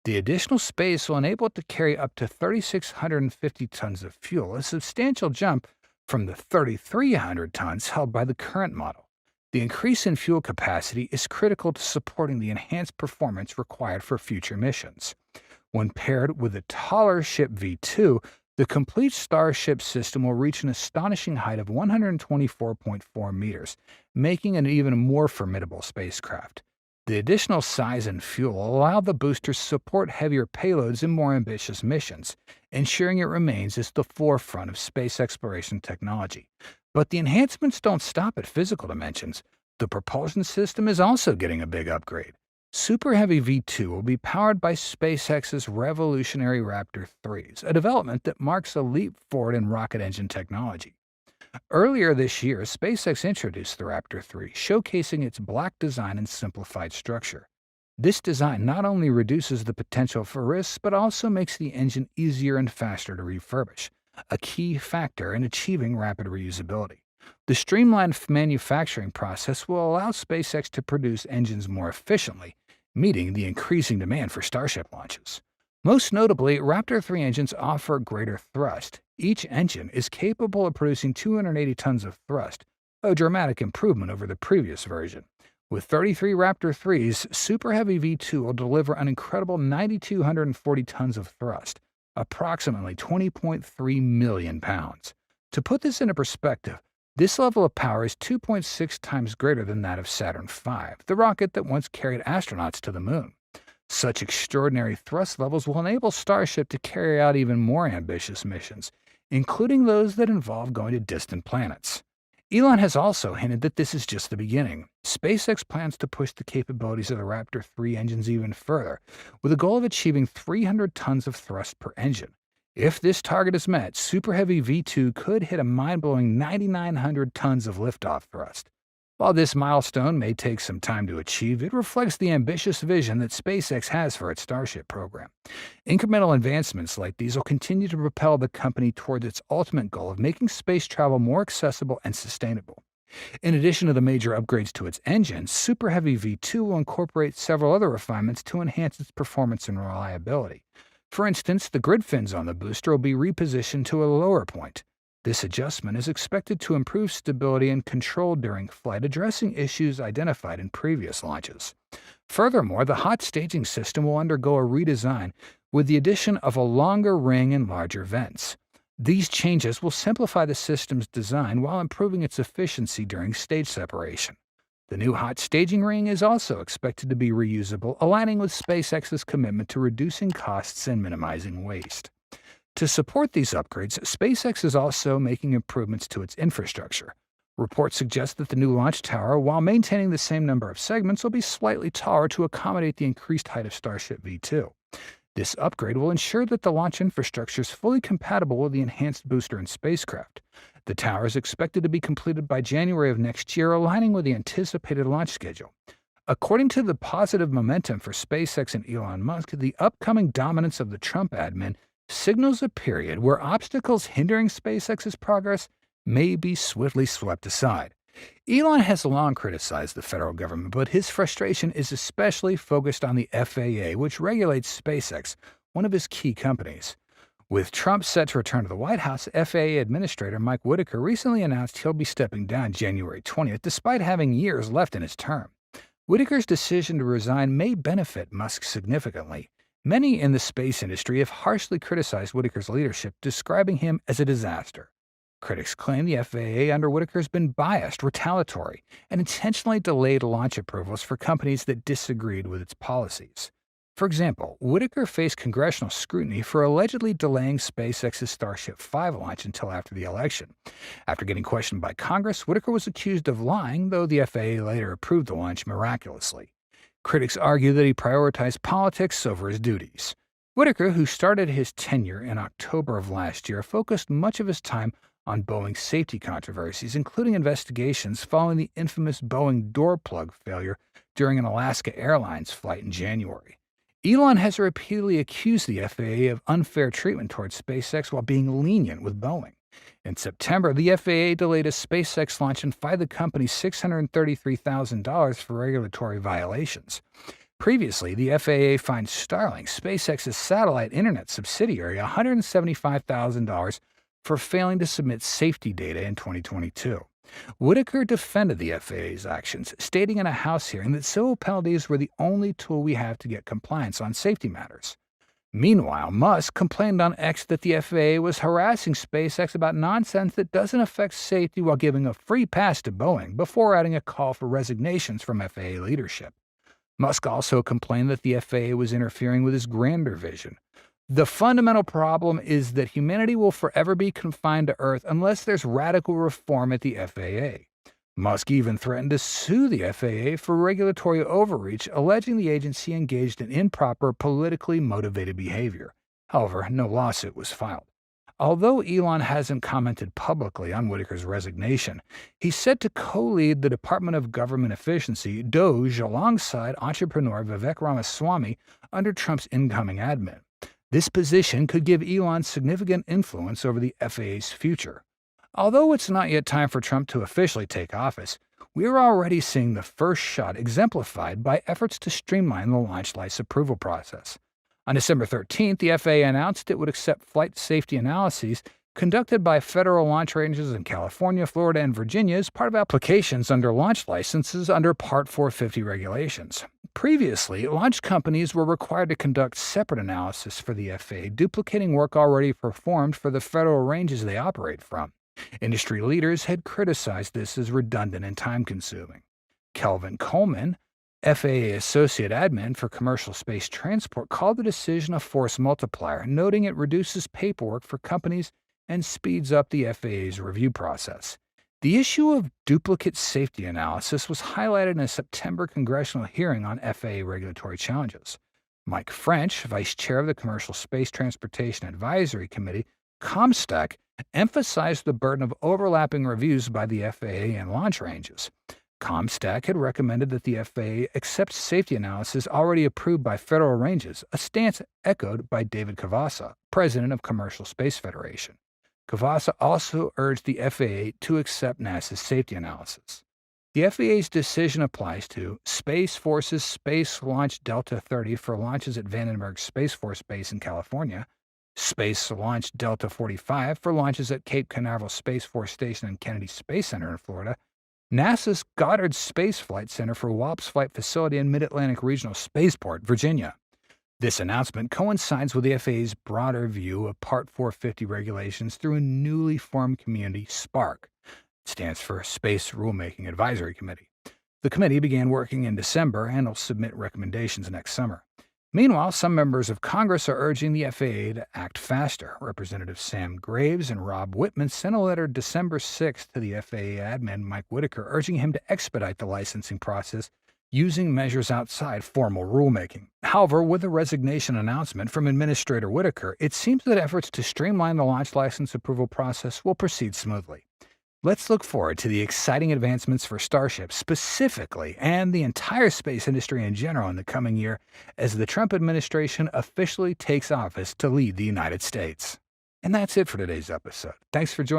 The additional space will enable it to carry up to 3,650 tons of fuel, a substantial jump from the 3,300 tons held by the current model. The increase in fuel capacity is critical to supporting the enhanced performance required for future missions. When paired with a taller Ship V2, the complete Starship system will reach an astonishing height of 124.4 meters, making it an even more formidable spacecraft. The additional size and fuel will allow the booster to support heavier payloads and more ambitious missions, ensuring it remains at the forefront of space exploration technology. But the enhancements don't stop at physical dimensions. The propulsion system is also getting a big upgrade. Super Heavy V2 will be powered by SpaceX's revolutionary Raptor 3s, a development that marks a leap forward in rocket engine technology. Earlier this year, SpaceX introduced the Raptor 3, showcasing its black design and simplified structure. This design not only reduces the potential for risks, but also makes the engine easier and faster to refurbish, a key factor in achieving rapid reusability. The streamlined manufacturing process will allow SpaceX to produce engines more efficiently, meeting the increasing demand for Starship launches. Most notably, Raptor 3 engines offer greater thrust. Each engine is capable of producing 280 tons of thrust, a dramatic improvement over the previous version. With 33 Raptor 3s, Super Heavy V2 will deliver an incredible 9,240 tons of thrust, approximately 20.3 million pounds. To put this into perspective, this level of power is 2.6 times greater than that of Saturn V, the rocket that once carried astronauts to the moon. Such extraordinary thrust levels will enable Starship to carry out even more ambitious missions, including those that involve going to distant planets. Elon has also hinted that this is just the beginning. SpaceX plans to push the capabilities of the Raptor 3 engines even further, with a goal of achieving 300 tons of thrust per engine. If this target is met, Super Heavy V2 could hit a mind-blowing 9,900 tons of liftoff thrust. While this milestone may take some time to achieve, it reflects the ambitious vision that SpaceX has for its Starship program. Incremental advancements like these will continue to propel the company towards its ultimate goal of making space travel more accessible and sustainable. In addition to the major upgrades to its engine, Super Heavy V2 will incorporate several other refinements to enhance its performance and reliability. For instance, the grid fins on the booster will be repositioned to a lower point. This adjustment is expected to improve stability and control during flight, addressing issues identified in previous launches. Furthermore, the hot staging system will undergo a redesign with the addition of a longer ring and larger vents. These changes will simplify the system's design while improving its efficiency during stage separation. The new hot staging ring is also expected to be reusable, aligning with SpaceX's commitment to reducing costs and minimizing waste. To support these upgrades, SpaceX is also making improvements to its infrastructure. Reports suggest that the new launch tower, while maintaining the same number of segments, will be slightly taller to accommodate the increased height of Starship V2. This upgrade will ensure that the launch infrastructure is fully compatible with the enhanced booster and spacecraft. The tower is expected to be completed by January of next year, aligning with the anticipated launch schedule. According to the positive momentum for SpaceX and Elon Musk, the upcoming dominance of the Trump admin signals a period where obstacles hindering SpaceX's progress may be swiftly swept aside. Elon has long criticized the federal government, but his frustration is especially focused on the FAA, which regulates SpaceX, one of his key companies. With Trump set to return to the White House, FAA Administrator Mike Whitaker recently announced he'll be stepping down January 20th, despite having years left in his term. Whitaker's decision to resign may benefit Musk significantly. Many in the space industry have harshly criticized Whitaker's leadership, describing him as a disaster. Critics claim the FAA under Whitaker has been biased, retaliatory, and intentionally delayed launch approvals for companies that disagreed with its policies. For example, Whitaker faced congressional scrutiny for allegedly delaying SpaceX's Starship V launch until after the election. After getting questioned by Congress, Whitaker was accused of lying, though the FAA later approved the launch miraculously. Critics argue that he prioritized politics over his duties. Whitaker, who started his tenure in October of last year, focused much of his time on Boeing's safety controversies, including investigations following the infamous Boeing door plug failure during an Alaska Airlines flight in January. Elon has repeatedly accused the FAA of unfair treatment towards SpaceX while being lenient with Boeing. In September, the FAA delayed a SpaceX launch and fined the company $633,000 for regulatory violations. Previously, the FAA fined Starlink, SpaceX's satellite internet subsidiary, $175,000 for failing to submit safety data in 2022. Whitaker defended the FAA's actions, stating in a House hearing that civil penalties were the only tool we have to get compliance on safety matters. Meanwhile, Musk complained on X that the FAA was harassing SpaceX about nonsense that doesn't affect safety while giving a free pass to Boeing, before adding a call for resignations from FAA leadership. Musk also complained that the FAA was interfering with his grander vision. The fundamental problem is that humanity will forever be confined to Earth unless there's radical reform at the FAA. Musk even threatened to sue the FAA for regulatory overreach, alleging the agency engaged in improper, politically motivated behavior. However, no lawsuit was filed. Although Elon hasn't commented publicly on Whitaker's resignation, he's set to co-lead the Department of Government Efficiency, DOGE, alongside entrepreneur Vivek Ramaswamy under Trump's incoming admin. This position could give Elon significant influence over the FAA's future. Although it's not yet time for Trump to officially take office, we are already seeing the first shot exemplified by efforts to streamline the launch license approval process. On December 13th, the FAA announced it would accept flight safety analyses conducted by federal launch ranges in California, Florida, and Virginia as part of applications under launch licenses under Part 450 regulations. Previously, launch companies were required to conduct separate analysis for the FAA, duplicating work already performed for the federal ranges they operate from. Industry leaders had criticized this as redundant and time-consuming. Kelvin Coleman, FAA Associate Admin for Commercial Space Transport called the decision a force multiplier, noting it reduces paperwork for companies and speeds up the FAA's review process. The issue of duplicate safety analysis was highlighted in a September congressional hearing on FAA regulatory challenges. Mike French, vice chair of the Commercial Space Transportation Advisory Committee, ComStack, emphasized the burden of overlapping reviews by the FAA and launch ranges. ComStack had recommended that the FAA accept safety analysis already approved by federal ranges, a stance echoed by David Cavassa, president of Commercial Space Federation. Cavassa also urged the FAA to accept NASA's safety analysis. The FAA's decision applies to Space Force's Space Launch Delta 30 for launches at Vandenberg Space Force Base in California, Space Launch Delta 45 for launches at Cape Canaveral Space Force Station and Kennedy Space Center in Florida, NASA's Goddard Space Flight Center for WAPS Flight Facility in Mid-Atlantic Regional Spaceport, Virginia. This announcement coincides with the FAA's broader view of Part 450 regulations through a newly formed community, SPARC. It stands for Space Rulemaking Advisory Committee. The committee began working in December and will submit recommendations next summer. Meanwhile, some members of Congress are urging the FAA to act faster. Representatives Sam Graves and Rob Whitman sent a letter December 6th to the FAA admin, Mike Whitaker, urging him to expedite the licensing process using measures outside formal rulemaking. However, with the resignation announcement from Administrator Whitaker, it seems that efforts to streamline the launch license approval process will proceed smoothly. Let's look forward to the exciting advancements for Starship specifically and the entire space industry in general in the coming year as the Trump administration officially takes office to lead the United States. And that's it for today's episode. Thanks for joining.